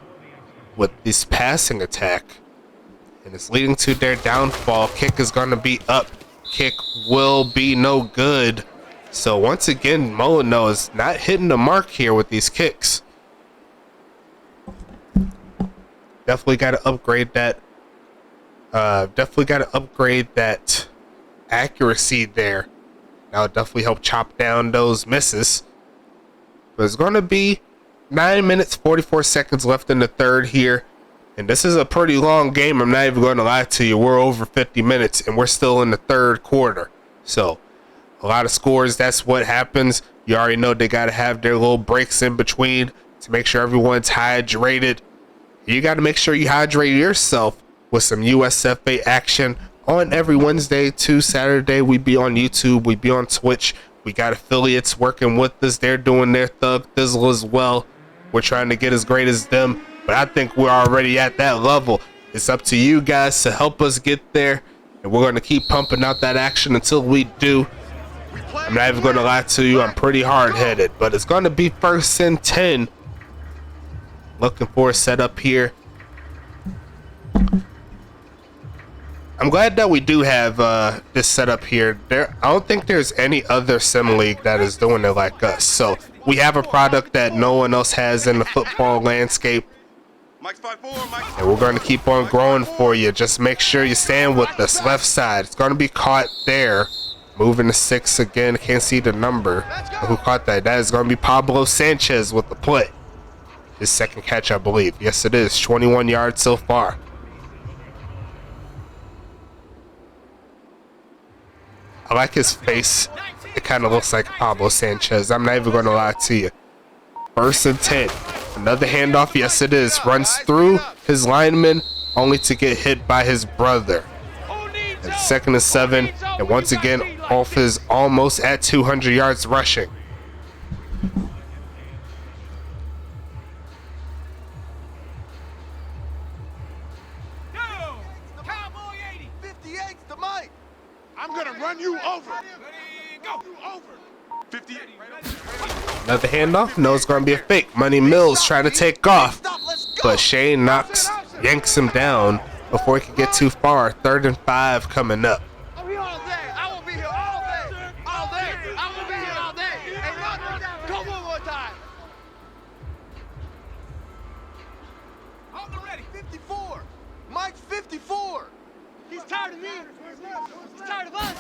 with this passing attack. And it's leading to their downfall. Kick is going to be up. Kick will be no good. So once again, Molino is not hitting the mark here with these kicks. Definitely got to upgrade that. Accuracy there. That'll definitely help chop down those misses. But it's going to be 9 minutes 44 seconds left in the third here. And this is a pretty long game. I'm not even going to lie to you. We're over 50 minutes and we're still in the third quarter. So a lot of scores. That's what happens. You already know they got to have their little breaks in between to make sure everyone's hydrated. You got to make sure you hydrate yourself with some USFA action on every Wednesday to Saturday. We be on YouTube. We be on Twitch. We got affiliates working with us. They're doing their thug thizzle as well. We're trying to get as great as them. But I think we're already at that level. It's up to you guys to help us get there. And we're going to keep pumping out that action until we do. I'm not even going to lie to you. I'm pretty hard-headed. But it's going to be 1st and 10. Looking for a setup here. I'm glad that we do have this setup here. I don't think there's any other sim league that is doing it like us. So we have a product that no one else has in the football landscape. And we're going to keep on growing for you. Just make sure you stand with us. Left side. It's going to be caught there. Moving to 6 again. Can't see the number. Who caught that? That is going to be Pablo Sanchez with the play. His second catch, I believe. Yes, it is. 21 yards so far. I like his face. It kind of looks like Pablo Sanchez. I'm not even going to lie to you. 1st and 10. Another handoff. Yes, it is. Runs through his lineman only to get hit by his brother. And 2nd and 7. And once again, off is almost at 200 yards rushing. I'm gonna run you over. Go over. 58. Another handoff. No, it's going to be a fake. Money Mills trying to take off. But Shane yanks him down before he can get too far. 3rd and 5 coming up. I'll be all day. I will be here all day. All day. I will be here all day. Hey, go one more time. Hold the ready. 54. Mike's 54. He's tired of me. He's tired of us.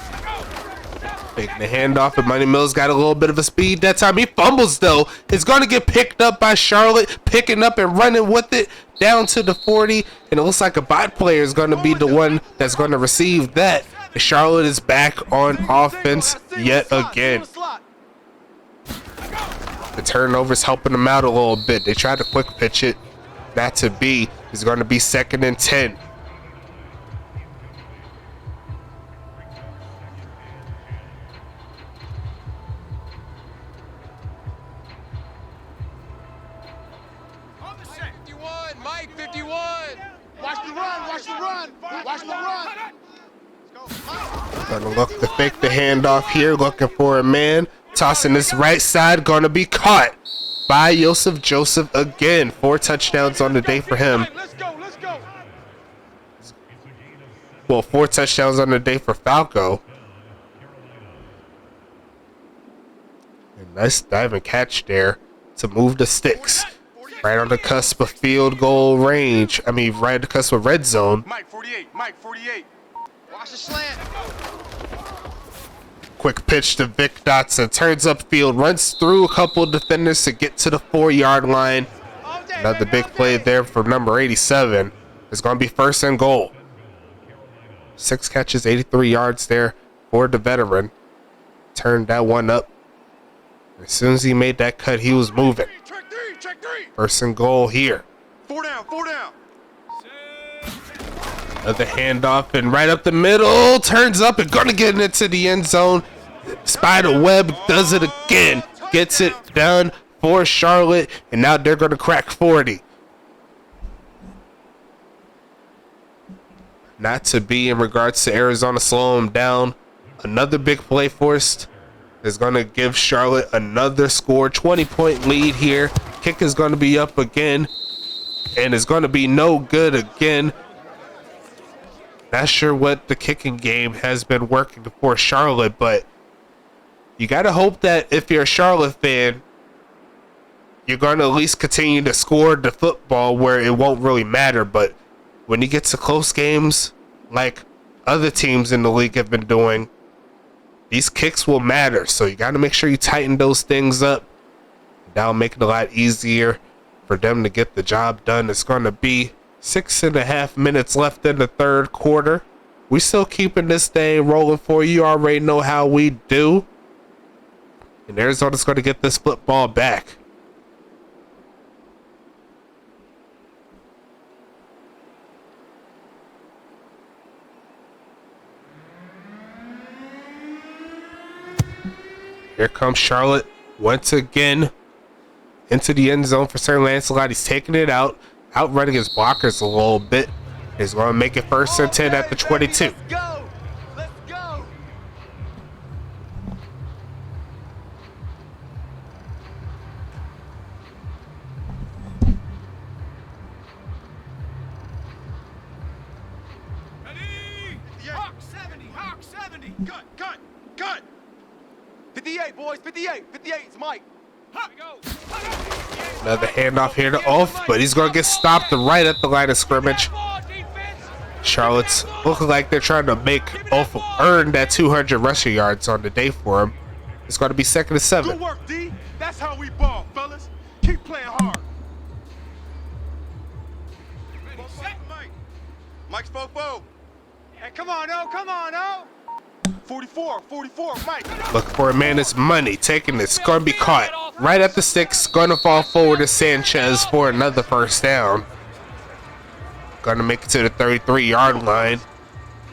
Taking the handoff, and Money Mills got a little bit of a speed that time. He fumbles, though. It's going to get picked up by Charlotte, picking up and running with it down to the 40. And it looks like a bot player is going to be the one that's going to receive that. And Charlotte is back on offense yet again. The turnover's helping them out a little bit. They tried to quick pitch it. Not to be. It's going to be 2nd and 10. Mike, 51. Watch the run, watch the run, watch the run. Gonna look to fake the handoff here, looking for a man. Tossing this right side, gonna be caught by Joseph Joseph again. 4 touchdowns on the day for him. Let's go, let's go. Well, 4 touchdowns on the day for Falco. And nice diving catch there to move the sticks. Right on the cusp of field goal range. I mean, right on the cusp of red zone. Mike 48. Mike 48. Watch the slant. Quick pitch to Vic Dotson. Turns upfield, runs through a couple of defenders to get to the 4-yard line. Another big play there for number 87. It's going to be 1st and goal. 6 catches, 83 yards there for the veteran. Turned that one up. As soon as he made that cut, he was moving. Check 3. 1st and goal here. 4 down, 4 down. Another handoff and right up the middle. Turns up and gonna get into the end zone. Spider web does it again. Gets it done for Charlotte, and now they're going to crack 40. Not to be in regards to Arizona slow them down. Another big play forced is going to give Charlotte another score. 20-point lead here. Kick is going to be up again, and it's going to be no good again. Not sure what the kicking game has been working for Charlotte, but you got to hope that if you're a Charlotte fan, you're going to at least continue to score the football where it won't really matter. But when you get to close games, like other teams in the league have been doing, these kicks will matter. So you got to make sure you tighten those things up. That'll make it a lot easier for them to get the job done. It's going to be 6.5 minutes left in the third quarter. We still keeping this thing rolling for you. You already know how we do. And Arizona's going to get this football back. Here comes Charlotte once again into the end zone for Sir Lancelot. He's taking it out, outrunning his blockers a little bit. He's going to make it 1st and 10 at the 22. Let's go. Let's go. Ready? Hawk 70. Hawk 70. Cut. 58, boys. 58. 58. It's Mike. Another handoff here to Ulf, but he's going to get stopped right at the line of scrimmage. Charlotte's looking like they're trying to make Ulf earn that 200 rushing yards on the day for him. It's going to be 2nd and 7. Good work, D. That's how we ball, fellas. Keep playing hard. Mike's fofo. Hey, come on, oh. 44, Mike. Looking for a man that's money. Taking this. Going to be caught right at the 6. Going to fall forward to Sanchez for another 1st down. Going to make it to the 33-yard line.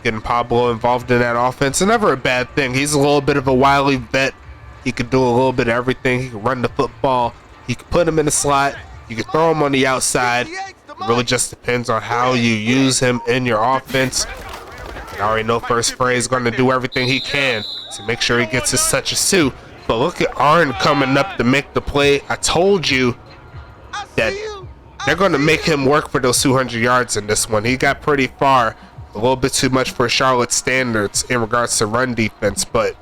Getting Pablo involved in that offense. It's never a bad thing. He's a little bit of a wily vet. He can do a little bit of everything. He can run the football. You can put him in the slot. You can throw him on the outside. It really just depends on how you use him in your offense. I already know First Spray is going to do everything he can to make sure he gets his touch of suit. But look at Arn coming up to make the play. I told you that they're going to make him work for those 200 yards in this one. He got pretty far, a little bit too much for Charlotte standards in regards to run defense. But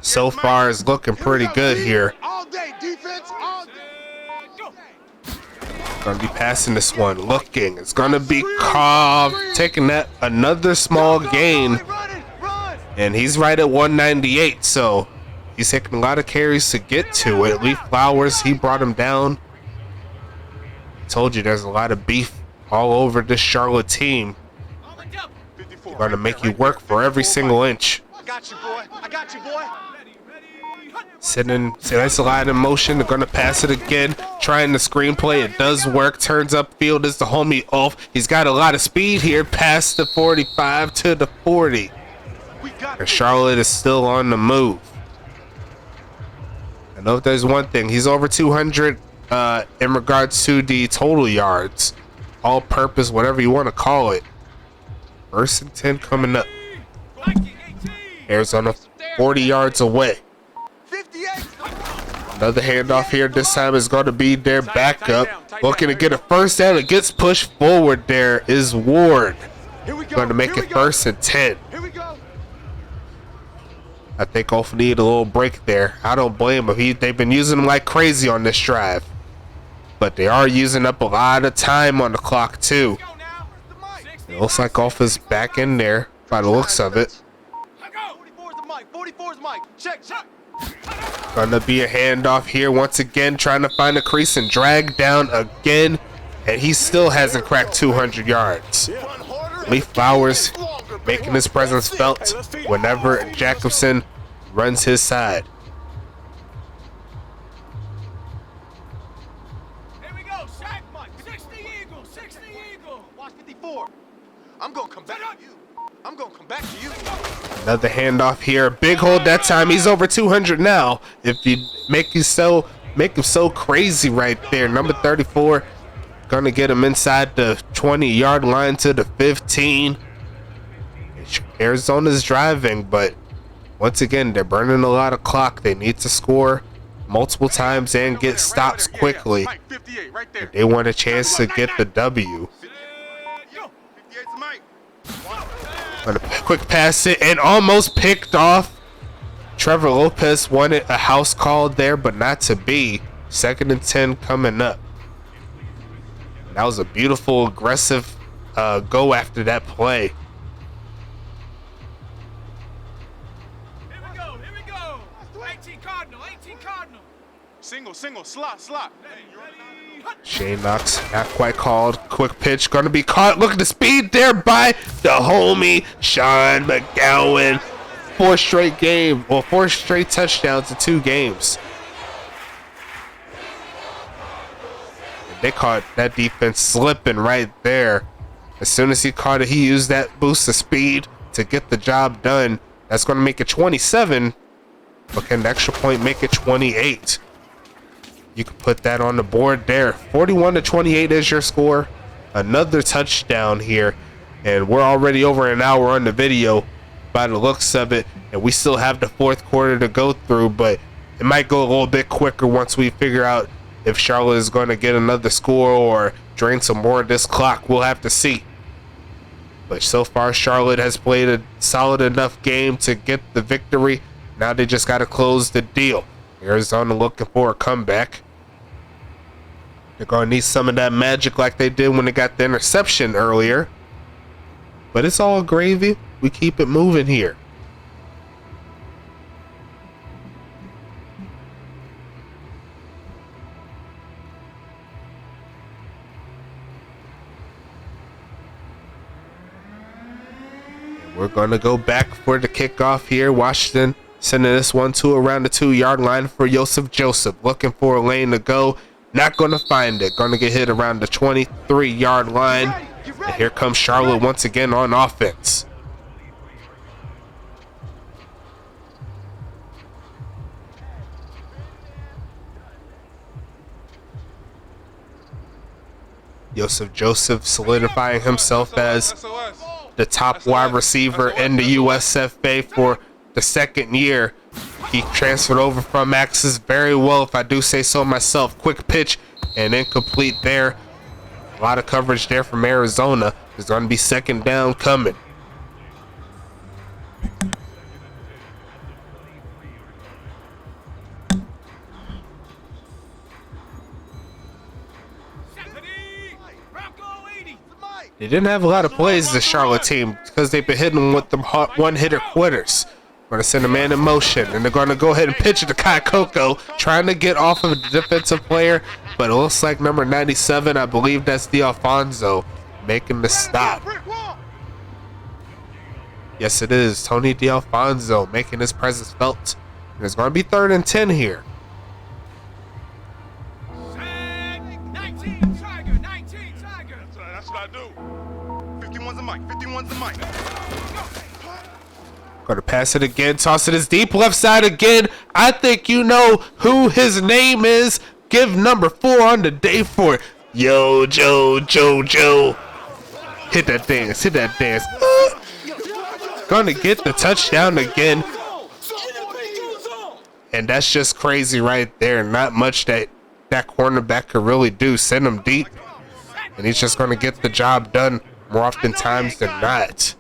so far it's looking pretty good here. All day, defense. All day. Gonna be passing this one, looking. It's gonna be Cobb taking that another small gain, and he's right at 198. So he's taking a lot of carries to get to it. Lee Flowers, he brought him down. Told you there's a lot of beef all over this Charlotte team. They're gonna make you work for every single inch. I got you, boy. Sending Lancelot in motion. They're going to pass it again. Trying the screenplay. It does work. Turns upfield is the homie Ulf. He's got a lot of speed here. Past the 45 to the 40. And Charlotte is still on the move. I know if there's one thing. He's over 200 in regards to the total yards. All purpose, whatever you want to call it. 1st and 10 coming up. Arizona 40 yards away. Another handoff here. This time is going to be their backup. Looking to get a 1st down. It gets pushed forward. There is Ward. Going to make it 1st and 10. I think Ulf needed a little break there. I don't blame him. They've been using him like crazy on this drive. But they are using up a lot of time on the clock too. It looks like Ulf is back in there by the looks of it. 44's Mike. Check. Gonna be a handoff here once again, trying to find a crease and drag down again, and he still hasn't cracked 200 yards. Lee Flowers making his presence felt whenever Jacobson runs his side. Here we go, Shaq Mike. 60 Eagle. Watch 54. I'm gonna come back on you. I'm gonna come back to you. Another handoff here. Big hold that time. He's over 200 now. If you make him so crazy right there. Number 34 gonna get him inside the 20-yard line to the 15. Arizona's driving, but once again, they're burning a lot of clock. They need to score multiple times and get stops quickly. Mike, 58, right there. They want a chance to get the W. 58's Mike. Gonna quick pass it and almost picked off. Trevor Lopez wanted a house call there, but not to be. 2nd and 10 coming up. That was a beautiful, aggressive go after that play. Here we go. 18 Cardinal, 18 Cardinal. Single, slot. Shane Knox, not quite called. Quick pitch, gonna be caught. Look at the speed there by the homie, Sean McGowan. 4 straight touchdowns in 2 games. They caught that defense slipping right there. As soon as he caught it, he used that boost of speed to get the job done. That's going to make it 27. But can the extra point make it 28? You can put that on the board there. 41-28 is your score. Another touchdown here. And we're already over an hour on the video by the looks of it. And we still have the 4th quarter to go through. But it might go a little bit quicker once we figure out if Charlotte is going to get another score or drain some more of this clock. We'll have to see. But so far, Charlotte has played a solid enough game to get the victory. Now they just got to close the deal. Arizona looking for a comeback. They're going to need some of that magic like they did when they got the interception earlier. But it's all gravy. We keep it moving here. We're going to go back for the kickoff here. Washington sending this one to around the 2-yard line for Joseph. Looking for a lane to go. Not going to find it. Going to get hit around the 23-yard line. And here comes Charlotte once again on offense. Joseph solidifying himself as the top wide receiver in the USFA for the 2nd year. He transferred over from Axis very well, if I do say so myself. Quick pitch and incomplete there. A lot of coverage there from Arizona. There's going to be 2nd down coming. They didn't have a lot of plays, the Charlotte team, because they've been hitting them with them one-hitter quitters. Going to send a man in motion, and they're going to go ahead and pitch it to Kai Coco, trying to get off of the defensive player, but it looks like number 97, I believe that's D'Alfonso, making the stop. Yes, it is. Tony D'Alfonso making his presence felt. And it's going to be 3rd and 10 here. 19 Tiger. That's what I do. 51's the mic. Going to pass it again, toss it as deep left side again. I think you know who his name is. Give number 4 on the day for it. Yo, Joe. Hit that dance. Gonna get the touchdown again. And that's just crazy right there. Not much that cornerback could really do. Send him deep. And he's just gonna get the job done more oftentimes than not.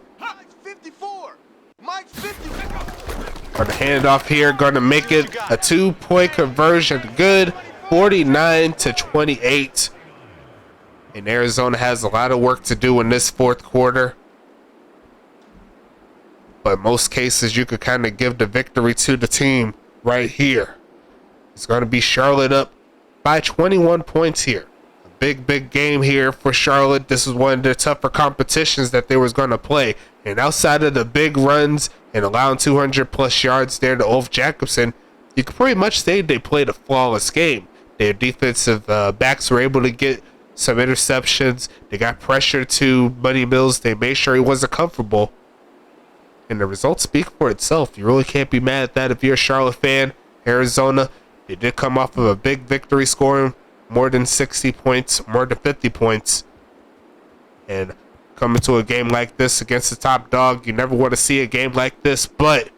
Gonna hand off here, gonna make it a 2-point conversion. Good. 49-28. And Arizona has a lot of work to do in this 4th quarter. But most cases you could kind of give the victory to the team right here. It's gonna be Charlotte up by 21 points here. Big game here for Charlotte. This is one of the tougher competitions that they was going to play. And outside of the big runs and allowing 200+ yards there to Ulf Jacobson, you could pretty much say they played a flawless game. Their defensive backs were able to get some interceptions. They got pressure to Buddy Mills. They made sure he wasn't comfortable. And the results speak for itself. You really can't be mad at that if you're a Charlotte fan. Arizona, they did come off of a big victory, scoring more than 60 points, more than 50 points. And coming to a game like this against the top dog, you never want to see a game like this. But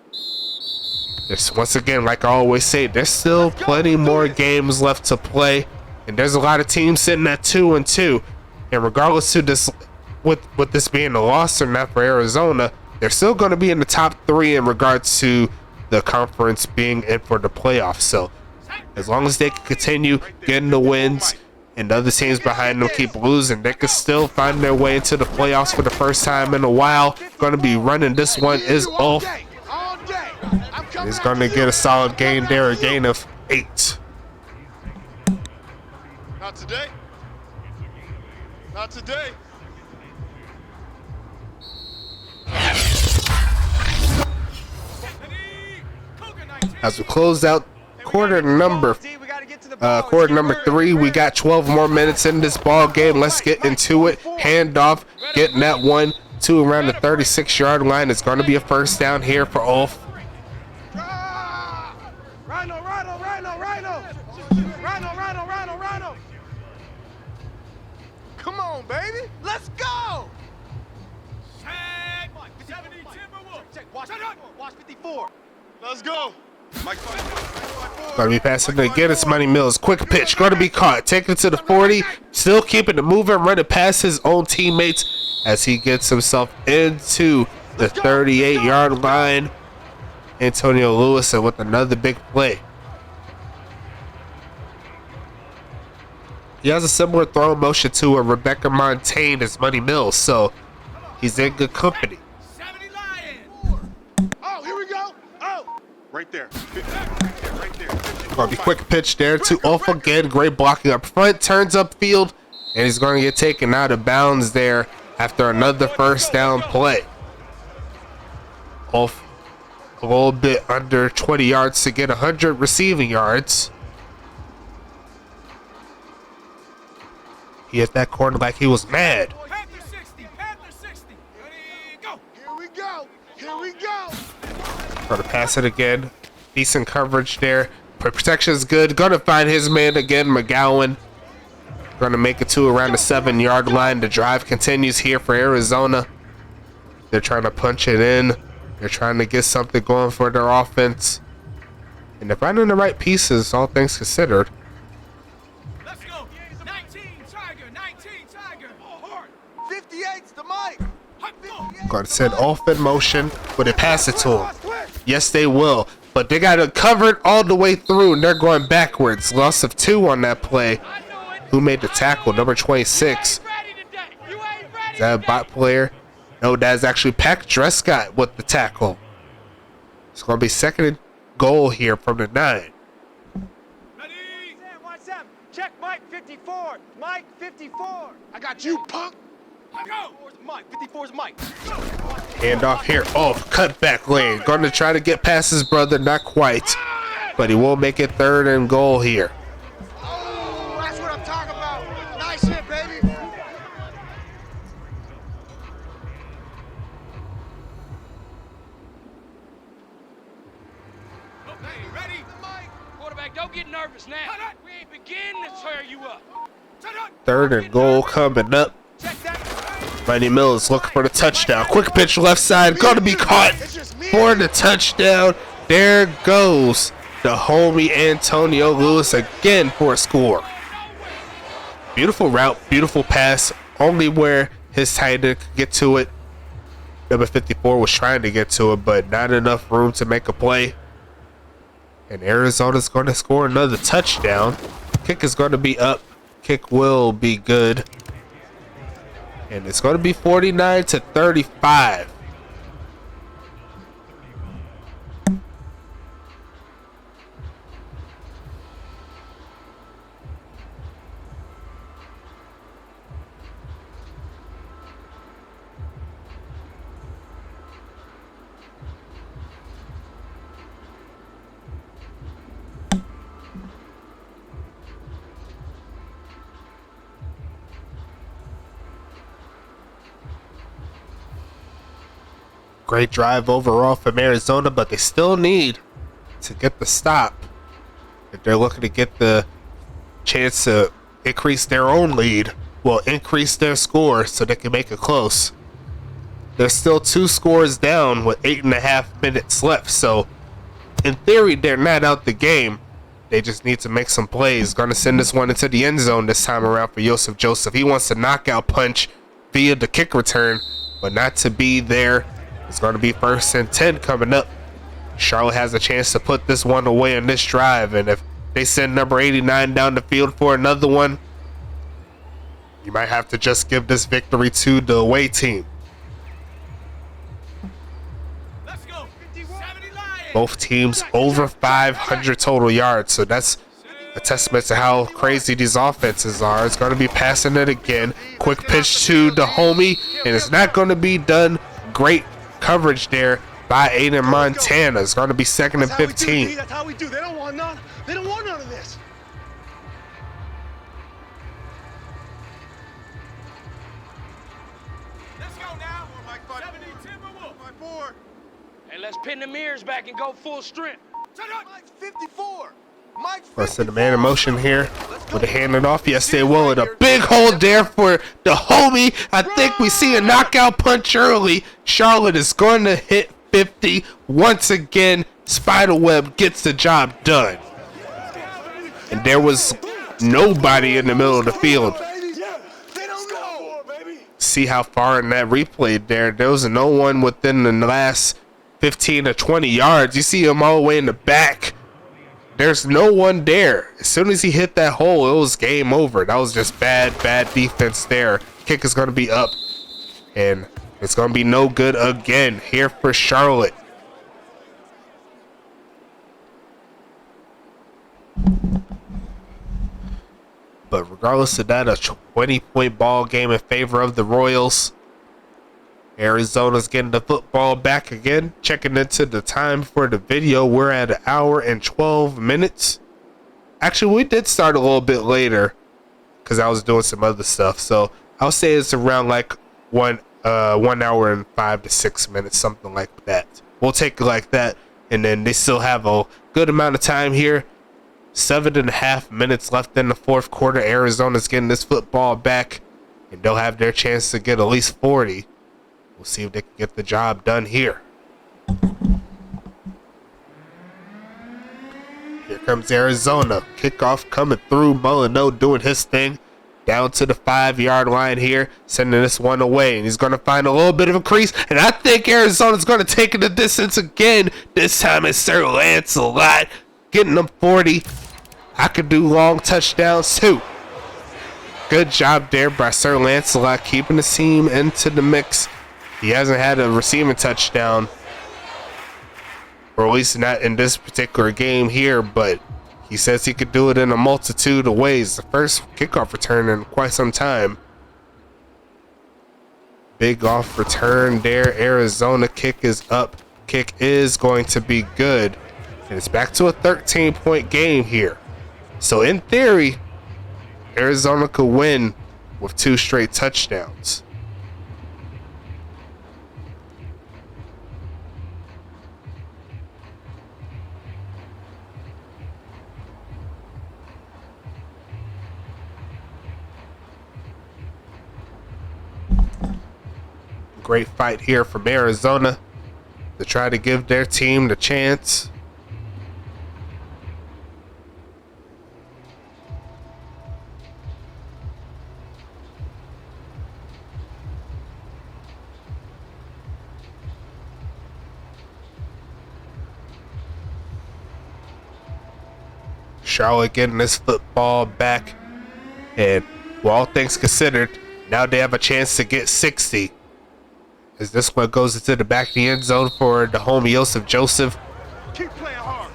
there's, once again, like I always say, there's still plenty more games left to play. And there's a lot of teams sitting at 2-2. And regardless of this, with this being a loss or not for Arizona, they're still going to be in the top 3 in regards to the conference being in for the playoffs. So as long as they can continue getting the wins and the other teams behind them keep losing, they can still find their way into the playoffs for the first time in a while. Going to be running this one is off. He's going to get a solid gain there, a gain of 8. Not today. Not today. As we close out quarter number 3, we got 12 more minutes in this ball game. Let's get into it. Handoff, getting that 1-2 around the 36-yard line. It's going to be a first down here for Ulf. Come on, baby. Let's go. Watch 54. Let's go. Going to be passing it again. It's Money Mills. Quick pitch. Going to be caught. Taking it to the 40. Still keeping it moving. Running past his own teammates as he gets himself into the 38-yard line. Antonio Lewis with another big play. He has a similar throw motion to a Rebecca Montaigne as Money Mills, so he's in good company. Oh, here we go. Oh, right there. Right there. Going to be quick pitch there to Ulf again. Great blocking up front. Turns upfield, and he's going to get taken out of bounds there after another first down play. Ulf a little bit under 20 yards to get 100 receiving yards. He hit that corner like he was mad. Panther 60. Panther 60. Ready, go. Here we go. Here we go. Going to pass it again. Decent coverage there. Protection is good. Going to find his man again, McGowan. Going to make it to around the 7-yard line. The drive continues here for Arizona. They're trying to punch it in. They're trying to get something going for their offense. And they're finding the right pieces, all things considered. Let's go. 19 Tiger. 19 Tiger. 58's the mic. Going to send Ulf in motion, but they pass it to him. Yes, they will. But they got it covered all the way through, and they're going backwards. Loss of 2 on that play. Who made the tackle? Number 26. Is that a bot player? No, that's actually Pack Drescott with the tackle. It's going to be second and goal here from the 9. Ready. Watch them. Check Mike 54. Mike 54. I got you, punk. Go. Mike 54's Mike. Hand off here. Oh, cut back lane. Going to try to get past his brother. Not quite. But he will make it third and goal here. Oh, that's what I'm talking about. Nice hit, baby. Okay, ready. Quarterback, don't get nervous now. We ain't beginning to tear you up. Third and goal coming up. Check that. Mighty Mills looking for the touchdown. Quick pitch left side. Going to be caught for the touchdown. There goes the homie Antonio Lewis again for a score. Beautiful route, beautiful pass. Only where his tight end could get to it. Number 54 was trying to get to it, but not enough room to make a play. And Arizona's going to score another touchdown. Kick is going to be up. Kick will be good. And it's going to be 49-35. Great drive overall from Arizona, but they still need to get the stop if they're looking to get the chance to increase their own lead. Well, increase their score so they can make it close. They're still 2 scores down with 8.5 minutes left, so in theory they're not out the game. They just need to make some plays. Gonna send this one into the end zone this time around for Joseph Joseph. He wants a knockout punch via the kick return, but not to be there. It's gonna be 1st and 10 coming up. Charlotte has a chance to put this one away on this drive, and if they send number 89 down the field for another one, you might have to just give this victory to the away team. Let's go. 70 Lions. Both teams over 500 total yards, so that's a testament to how crazy these offenses are. It's going to be passing it again. Quick pitch to the homie, and it's not going to be done. Great coverage there by Aiden Montana. It's going to be 2nd and 15. That's how we do. They don't want none. They don't want none of this. Let's go now. 70 Timberwolf. My 4. Hey, let's pin the mirrors back and go full strength. Mike's 54. Mike's 54. Let's send the man in motion here. Would they hand it off? Yes, they will. And a big hold there for the homie. I think we see a knockout punch early. Charlotte is going to hit 50 once again. Spiderweb gets the job done. And there was nobody in the middle of the field. See how far in that replay there. There was no one within the last 15 to 20 yards. You see him all the way in the back. There's no one there. As soon as he hit that hole, it was game over. That was just bad defense there. Kick is going to be up. And it's going to be no good again here for Charlotte. But regardless of that, a 20-point ball game in favor of the Royals. Arizona's getting the football back again. Checking into the time for the video, we're at 1 hour and 12 minutes. Actually, we did start a little bit later because I was doing some other stuff. So I'll say it's around like 1 hour and 5 to 6 minutes, something like that. We'll take it like that. And then they still have a good amount of time here. 7.5 minutes left in the 4th quarter. Arizona's getting this football back, and they'll have their chance to get at least 40. We'll see if they can get the job done here. Here comes Arizona. Kickoff coming through. Molyneux doing his thing. Down to the 5-yard line here. Sending this one away. And he's going to find a little bit of a crease. And I think Arizona's going to take it the distance again. This time it's Sir Lancelot. Getting them 40. I could do long touchdowns too. Good job there by Sir Lancelot, keeping the team into the mix. He hasn't had a receiving touchdown, or at least not in this particular game here, but he says he could do it in a multitude of ways. The first kickoff return in quite some time. Big off return there. Arizona kick is up. Kick is going to be good. And it's back to a 13-point game here. So in theory, Arizona could win with 2 straight touchdowns. Great fight here from Arizona to try to give their team the chance. Charlotte getting this football back, and well, all things considered, now they have a chance to get 60. As this one goes into the back of the end zone for the homie Joseph Joseph. Keep playing hard.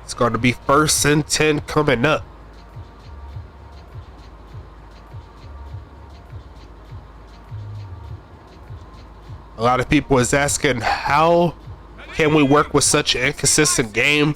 It's going to be 1st and 10 coming up. A lot of people is asking, how can we work with such an inconsistent game?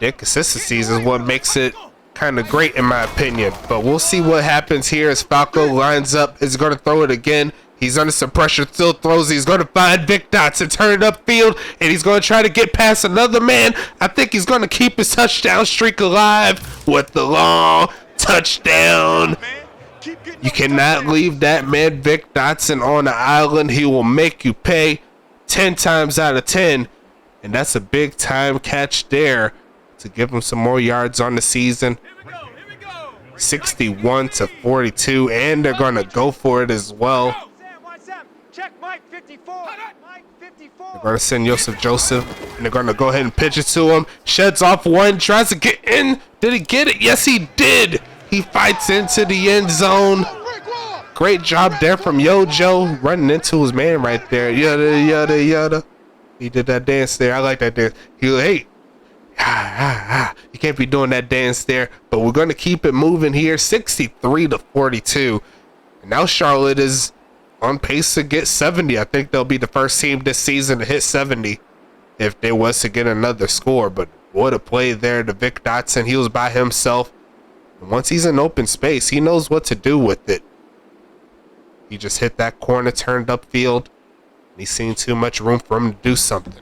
The inconsistencies is what makes it kind of great in my opinion. But we'll see what happens here as Falco lines up. Is going to throw it again. He's under some pressure, still throws. He's going to find Vic Dotson, turn it upfield, and he's going to try to get past another man. I think he's going to keep his touchdown streak alive with the long touchdown. You cannot leave that man Vic Dotson on the island. He will make you pay 10 times out of 10. And that's a big time catch there to give him some more yards on the season. 61 to 42, and they're going to go for it as well. Check Mike 54. Mike 54. They're going to send Joseph, and they're going to go ahead and pitch it to him. Sheds off one, tries to get in. Did he get it? Yes, he did. He fights into the end zone. Great job there from Yojo, running into his man right there. Yada, yada, yada. He did that dance there. I like that dance. He was, hey, you can't be doing that dance there, but we're going to keep it moving here. 63 to 42. And now Charlotte is on pace to get 70. I think they'll be the first team this season to hit 70 if they was to get another score. But what a play there to Vic Dotson. He was by himself. And once he's in open space, he knows what to do with it. He just hit that corner, turned upfield. And he's seen too much room for him to do something.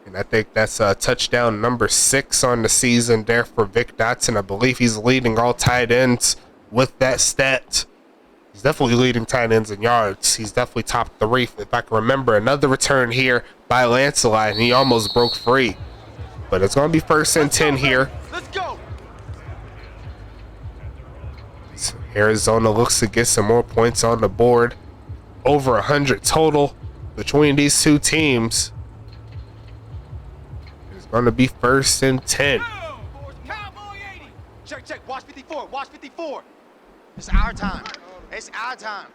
And I think that's touchdown number 6 on the season there for Vic Dotson. I believe he's leading all tight ends with that stat. He's definitely leading tight ends in yards. He's definitely top 3. If I can remember, another return here by Lancelot, and he almost broke free. But it's going to be 1st and 10 here. Let's go. So Arizona looks to get some more points on the board. Over 100 total between these two teams. It's going to be 1st and 10. Cowboy 80. Check. Watch 54. Watch 54. It's our time. It's our time.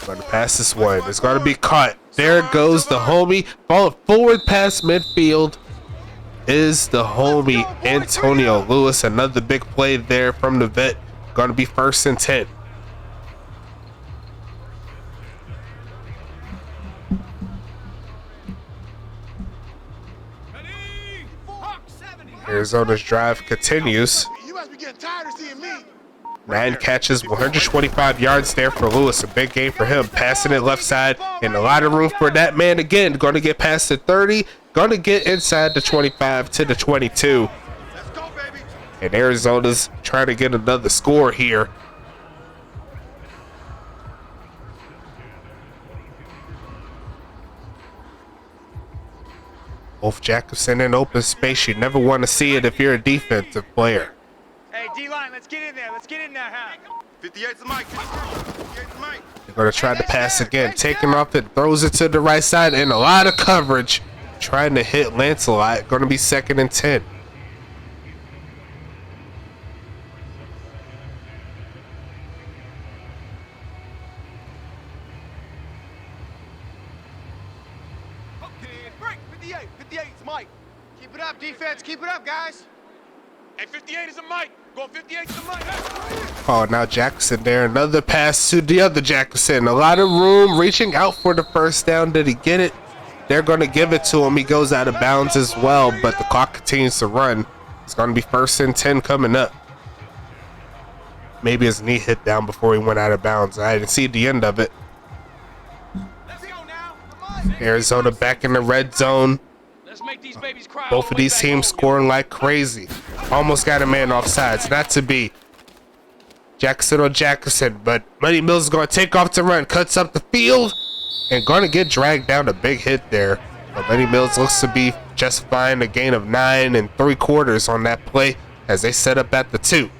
Going to pass this one. It's going to be caught. There goes the homie. Ball forward past midfield is the homie Antonio Lewis. Another big play there from the vet. Going to be 1st and 10. Arizona's drive continues. You must be getting tired of seeing me. 9 catches, 125 yards there for Lewis. A big game for him. Passing it left side, and a lot of room for that man again. Going to get past the 30. Going to get inside the 25 to the 22. Let's go, baby. And Arizona's trying to get another score here. Wolf Jacobson in open space. You never want to see it if you're a defensive player. Hey, D-line, let's get in there. Let's get in there, huh? 58's the mic. 58's the mic. They're going to try to pass again. Taking off it, throws it to the right side, and a lot of coverage. Trying to hit Lancelot. Going to be 2nd and 10. Break. 58. 58's Mike. Keep it up, defense. Keep it up, guys. Hey, 58 is a mic. Go 58 is a mic. Oh, now Jackson there. Another pass to the other Jackson. A lot of room. Reaching out for the 1st down. Did he get it? They're going to give it to him. He goes out of bounds as well, but the clock continues to run. It's going to be 1st and 10 coming up. Maybe his knee hit down before he went out of bounds. I didn't see the end of it. Let's go now. Arizona back in the red zone. Let's make these babies cry. Both of these teams scoring like crazy. Almost got a man off sides. Not to be Jackson or Jackson, but Money Mills is going to take off to run. Cuts up the field and going to get dragged down. A big hit there. But Money Mills looks to be justifying a gain of 9 3/4 on that play as they set up at the 2.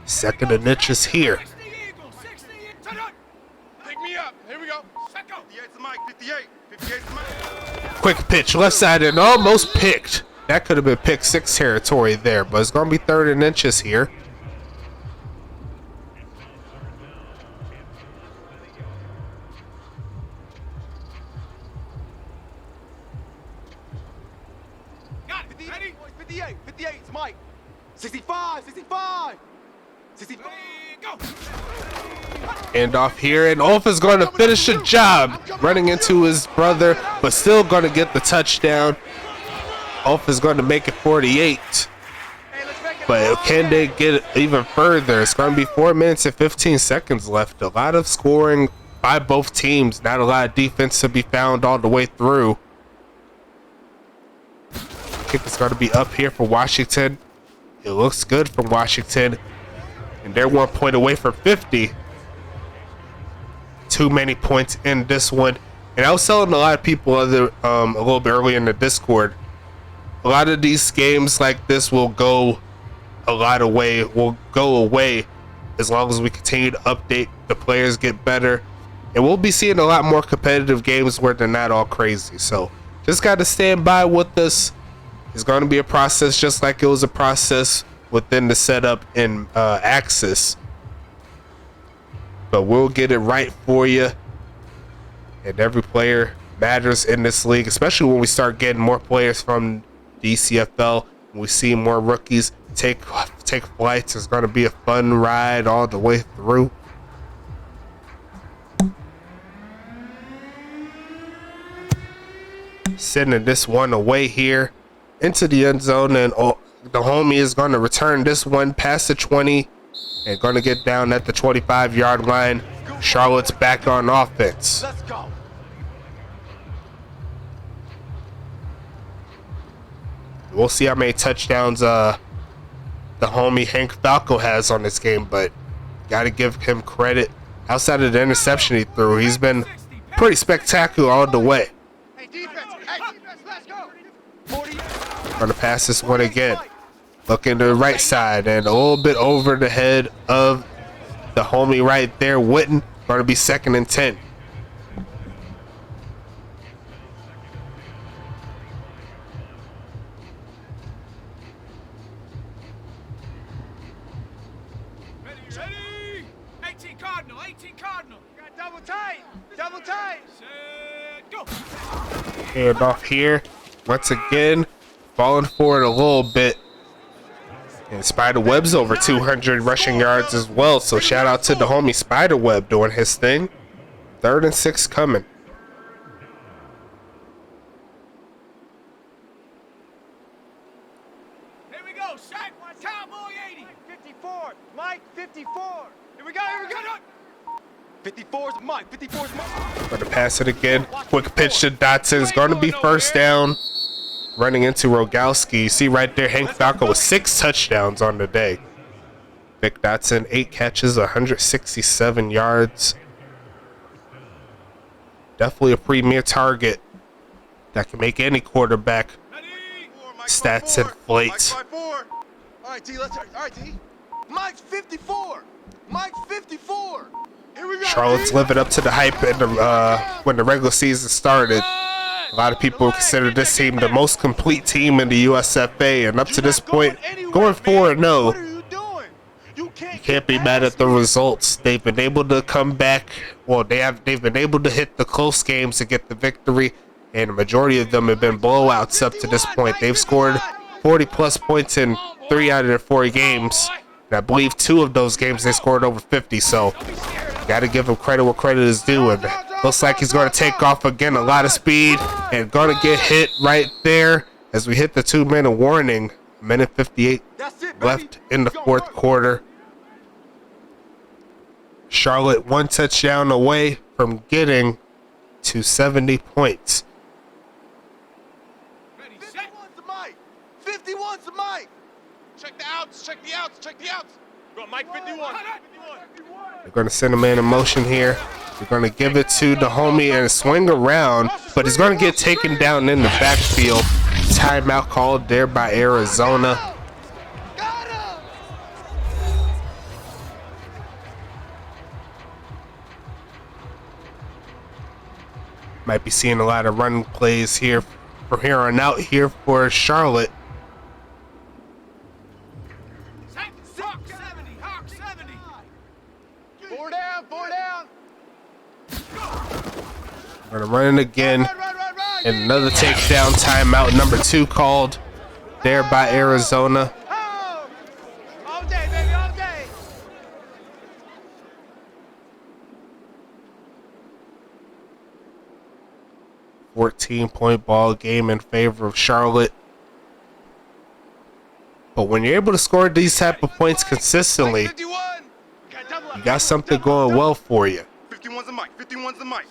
Second and inches here. Pick me up. Here we go. 58's the mic. 58. 58's the mic. Quick pitch left side and almost picked. That could have been pick 6 territory there, but it's going to be 3rd and inches here. Got it. 58. 58's Mike. 65. 65. 65. Go. And off here, and Ulf is going to finish the job, running into his brother, but still going to get the touchdown. Ulf is going to make it 48. But can they get it even further? It's going to be 4 minutes and 15 seconds left. A lot of scoring by both teams. Not a lot of defense to be found all the way through. Kick is going to be up here for Washington. It looks good from Washington. And they're 1 point away from 50. Too many points in this one. And I was telling a lot of people a little bit earlier in the Discord, a lot of these games like this will go away as long as we continue to update, the players get better, and we'll be seeing a lot more competitive games where they're not all crazy. So just got to stand by with this. It's going to be a process, just like it was a process within the setup in Axis, but we'll get it right for you. And every player matters in this league, especially when we start getting more players from the CFL. We see more rookies take flights. It's going to be a fun ride all the way through. Sending this one away here into the end zone, and the homie is going to return this one past the 20 and going to get down at the 25-yard line. Charlotte's back on offense. Let's go. We'll see how many touchdowns the homie Hank Falco has on this game, but got to give him credit. Outside of the interception he threw, he's been pretty spectacular all the way. Hey, defense. Hey, defense. Let's go. 40. Going to pass this one again. Looking to the right side and a little bit over the head of the homie right there, Witten. Going to be 2nd and 10. Ready? 18 Cardinal. 18 Cardinal. Got double tight. Double tight. Set, go. And off here, once again, falling forward a little bit. And Spiderweb's over 200 rushing yards as well. So shout out to the homie Spiderweb doing his thing. 3rd and 6 coming. Here we go. Shaq. Cowboy 80. 54. Mike 54. Here we go. Here we go. 54's Mike. 54's Mike. Going to pass it again. Quick pitch to Dotson. It's going to be 1st down. Running into Rogowski. You see right there, Hank Falco with 6 touchdowns on the day. Vic Dotson, 8 catches, 167 yards. Definitely a premier target that can make any quarterback stats inflate. All right, D. Let's. All right, D. Mike's 54. Mike's 54. Here we go. Charlotte's living up to the hype in when the regular season started. A lot of people consider this team the most complete team in the USFA, and up to this point, going 4-0, you can't be mad at the results. They've been able to come back. Well, they've been able to hit the close games to get the victory, and the majority of them have been blowouts up to this point. They've scored 40+ points in 3 out of their 4 games, and I believe 2 of those games they scored over 50. So, got to give him credit where credit is due. And looks like he's going to take off again, a lot of speed, and going to get hit right there as we hit the 2-minute warning. 1:58 left in the 4th quarter. Charlotte 1 touchdown away from getting to 70 points. 51's the Mike. 51's the Mike. Check the outs. Check the outs. Check the outs. Go, Mike 51. They're going to send a man in motion here. They're going to give it to the homie and swing around, but he's going to get taken down in the backfield. Timeout called there by Arizona. Might be seeing a lot of run plays here from here on out here for Charlotte. Hawk 70. 4 down. 4 down. We're going to run it again. And another takedown, timeout number 2 called there by Arizona. All day, baby, all day. 14-point ball game in favor of Charlotte. But when you're able to score these type of points consistently, 51. you got something going well for you. 51's the mic. 51's the mic.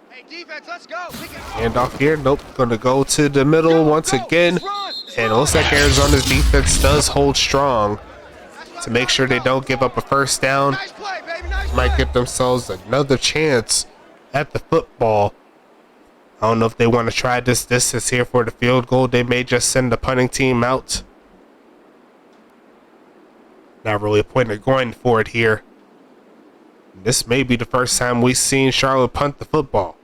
Hey, defense, let's go. Hand off here. Nope. Going to go to the middle once again. And it looks like Arizona's defense does hold strong to make sure they don't give up a first down. Nice play, baby. Nice play. Might get themselves another chance at the football. I don't know if they want to try this distance here for the field goal. They may just send the punting team out. Not really a point of going for it here. This may be the first time we've seen Charlotte punt the football.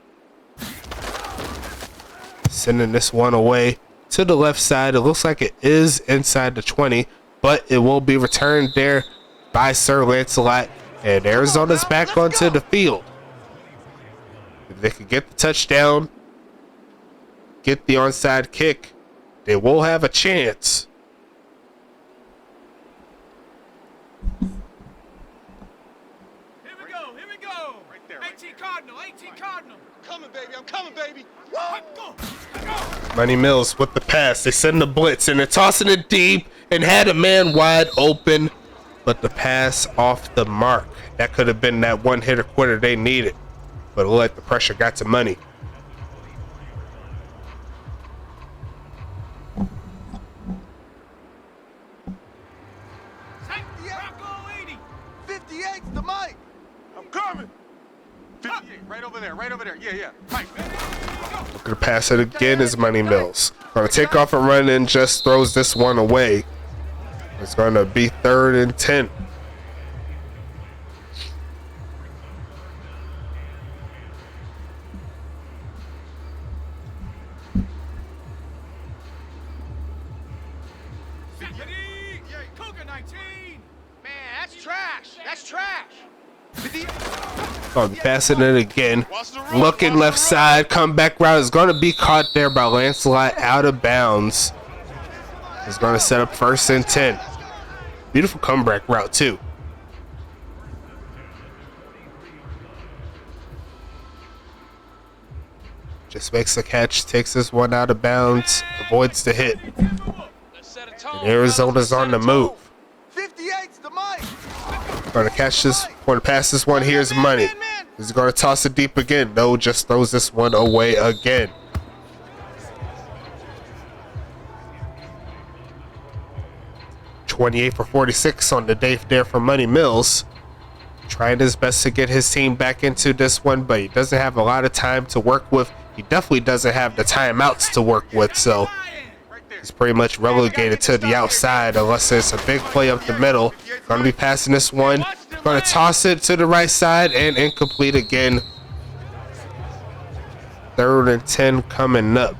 Sending this one away to the left side. It looks like it is inside the 20, but it will be returned there by Sir Lancelot. And Arizona's back onto the field. If they can get the touchdown, get the onside kick, they will have a chance. Here we go. Right there. 18 Cardinal. Coming, baby. I'm coming, baby. Go. Money Mills with the pass. They send the blitz and they're tossing it deep and had a man wide open, but the pass off the mark. That could have been that one hitter quitter they needed, but it looked like the pressure got to Money. Brocco 80. 58's the mic. I'm coming. 58. Right over there. Yeah. Mike. Gonna pass it again is Money Mills. Gonna take off and run and just throws this one away. It's gonna be 3rd and 10. Cougar 19. Man, that's trash. Gonna be passing it again. Looking left side, comeback route is gonna be caught there by Lancelot out of bounds. It's gonna set up 1st and 10. Beautiful comeback route too. Just makes the catch, takes this one out of bounds, avoids the hit. And Arizona's on the move. 58's the mic. Gonna catch this, gonna pass this one. Here's Money. He's gonna toss it deep again. No, just throws this one away again. $28 for 46 on the day there for Money Mills. Trying his best to get his team back into this one, but he doesn't have a lot of time to work with. He definitely doesn't have the timeouts to work with, so he's pretty much relegated to the outside unless it's a big play up the middle. Gonna be passing this one. Gonna toss it to the right side and incomplete again. 3rd and 10 coming up.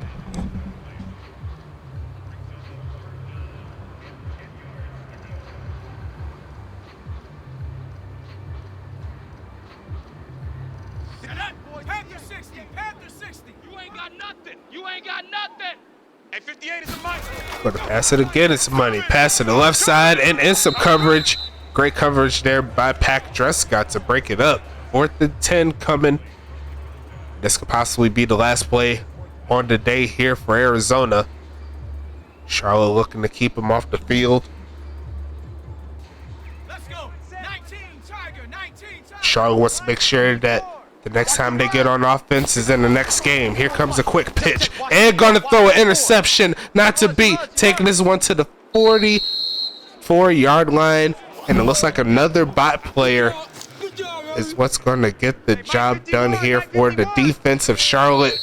You ain't got nothing. Hey, 58 is the mic. Gonna pass it again. It's Money. Pass to the left side and in some coverage. Great coverage there by Pack Drescott to break it up. 4th and 10 coming. This could possibly be the last play on the day here for Arizona. Charlotte looking to keep him off the field. Let's go. 19 Tiger. Charlotte wants to make sure that the next time they get on offense is in the next game. Here comes a quick pitch. And gonna throw an interception. Not to beat. Taking this one to the 44-yard line. And it looks like another bot player is what's going to get the job done here for the defense of Charlotte.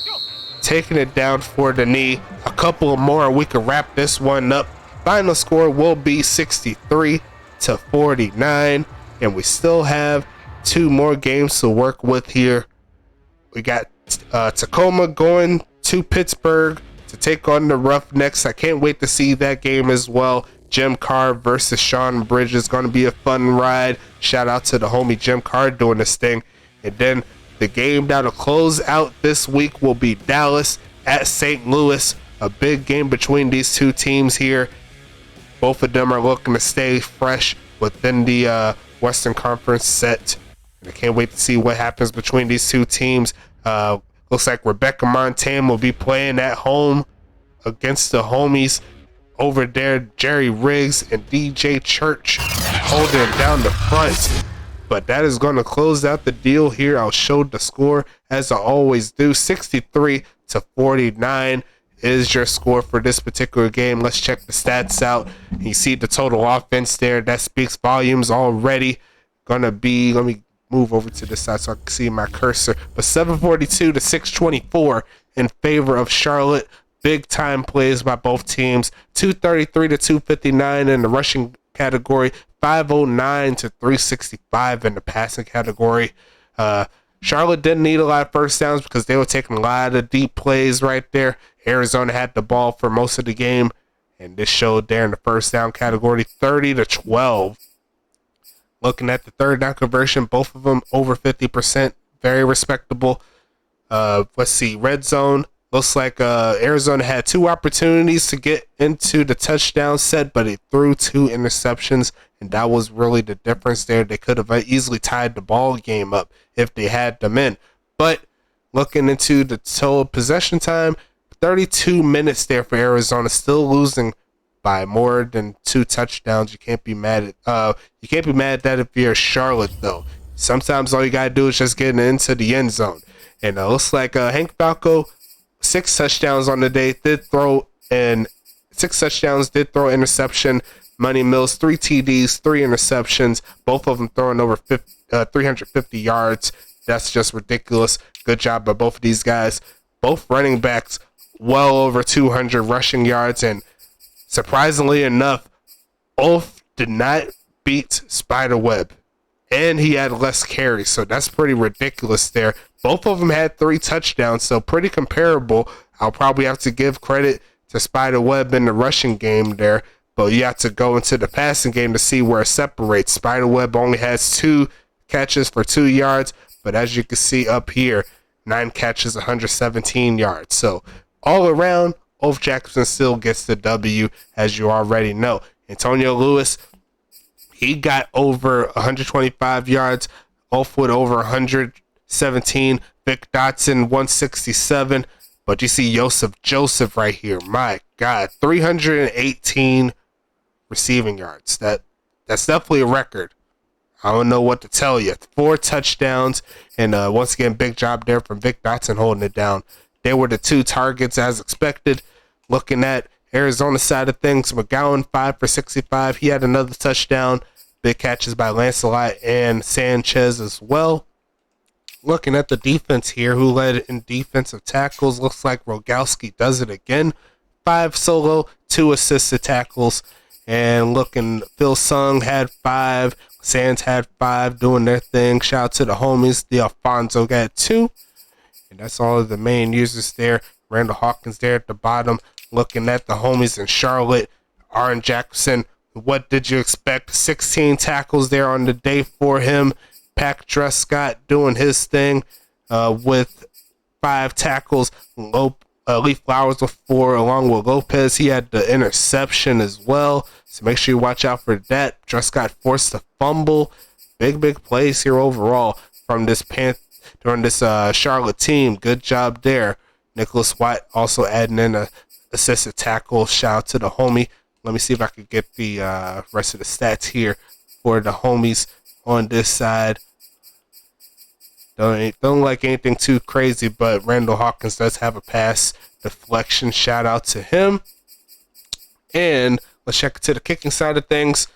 Taking it down for the knee. A couple more. We can wrap this one up. Final score will be 63 to 49. And we still have 2 more games to work with here. We got Tacoma going to Pittsburgh to take on the Roughnecks. I can't wait to see that game as well. Jim Carr versus Sean Bridges, going to be a fun ride. Shout out to the homie Jim Carr doing this thing. And then the game that'll close out this week will be Dallas at St. Louis. A big game between these two teams here. Both of them are looking to stay fresh within the Western Conference set. And I can't wait to see what happens between these two teams. Looks like Rebecca Montaigne will be playing at home against the homies over there. Jerry Riggs and DJ Church holding it down the front. But that is going to close out the deal here. I'll show the score as I always do. 63-49 is your score for this particular game. Let's check the stats out. You see the total offense there. That speaks volumes already. Gonna be, let me move over to this side so I can see my cursor. But 742-624 in favor of Charlotte. Big time plays by both teams. 233-259 in the rushing category. 509-365 in the passing category. Charlotte didn't need a lot of first downs because they were taking a lot of deep plays right there. Arizona had the ball for most of the game, and this showed there in the first down category. 30-12. Looking at the third down conversion, both of them over 50%. Very respectable. Let's see, red zone. Looks like Arizona had 2 opportunities to get into the touchdown set, but it threw 2 interceptions, and that was really the difference there. They could have easily tied the ball game up if they had them in. But looking into the total possession time, 32 minutes there for Arizona, still losing by more than 2 touchdowns. You can't be mad at that if you're Charlotte, though. Sometimes all you gotta do is just get into the end zone. And looks like Hank Falco, 6 touchdowns on the day, did throw interception. Money Mills, 3 TDs, 3 interceptions, both of them throwing over 350 yards. That's just ridiculous. Good job by both of these guys. Both running backs, well over 200 rushing yards, and surprisingly enough, both did not beat Spiderweb, and he had less carries, so that's pretty ridiculous there. Both of them had 3 touchdowns, so pretty comparable. I'll probably have to give credit to Spiderweb in the rushing game there, but you have to go into the passing game to see where it separates. Spiderweb only has 2 catches for 2 yards, but as you can see up here, 9 catches, 117 yards. So all around, Ulf Jackson still gets the W, as you already know. Antonio Lewis, he got over 125 yards. Ulf with over 117. Vic Dotson, 167. But you see Joseph right here. My God, 318 receiving yards. That's definitely a record. I don't know what to tell you. 4 touchdowns, and once again, big job there from Vic Dotson holding it down. They were the 2 targets as expected. Looking at Arizona side of things, McGowan 5 for 65. He had another touchdown. Big catches by Lancelot and Sanchez as well. Looking at the defense here, who led in defensive tackles, looks like Rogowski does it again. 5 solo, 2 assisted tackles. And looking, Phil Sung had 5. Sands had 5 doing their thing. Shout out to the homies. The Alfonso got 2. And that's all of the main users there. Randall Hawkins there at the bottom. Looking at the homies in Charlotte. Aaron Jackson, what did you expect? 16 tackles there on the day for him. Pack Trescott doing his thing with 5 tackles. Lee Flowers with 4, along with Lopez. He had the interception as well, so make sure you watch out for that. Trescott forced a fumble. Big plays here overall from this Charlotte team. Good job there. Nicholas White also adding in a assisted tackle. Shout out to the homie. Let me see if I could get the rest of the stats here for the homies on this side. Don't like anything too crazy, but Randall Hawkins does have a pass deflection. Shout out to him. And let's check to the kicking side of things.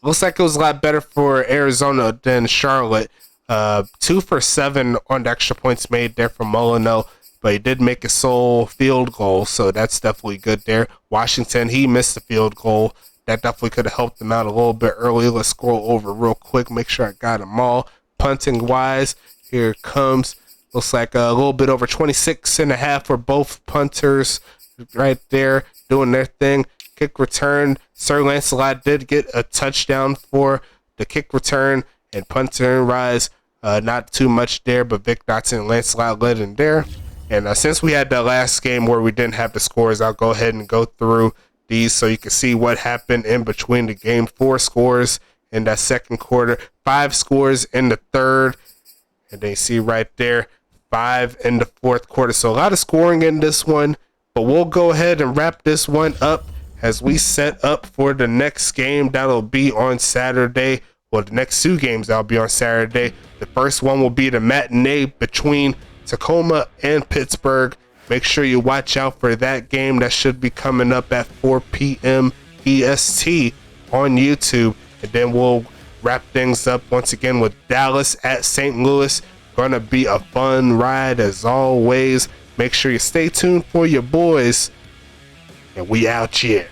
Looks like it was a lot better for Arizona than Charlotte. 2 for 7 on the extra points made there from Molyneux, but he did make a sole field goal, so that's definitely good there. Washington, he missed the field goal. That definitely could have helped them out a little bit earlier. Let's scroll over real quick, make sure I got them all. Punting wise, here it comes. Looks like a little bit over 26.5 for both punters right there doing their thing. Kick return, Sir Lancelot did get a touchdown for the kick return, and punter and rise, not too much there, but Vic Dotson and Lancelot led in there. And since we had the last game where we didn't have the scores, I'll go ahead and go through these so you can see what happened in between the game. 4 scores in that second quarter, 5 scores in the third, and they see right there 5 in the fourth quarter. So a lot of scoring in this one, but we'll go ahead and wrap this one up as we set up for the next game that'll be on Saturday. Well, the next 2 games that'll be on Saturday. The first one will be the matinee between Tacoma and Pittsburgh. Make sure you watch out for that game. That should be coming up at 4 p.m. EST on YouTube. And then we'll wrap things up once again with Dallas at St. Louis. Gonna be a fun ride as always. Make sure you stay tuned for your boys. And we out here.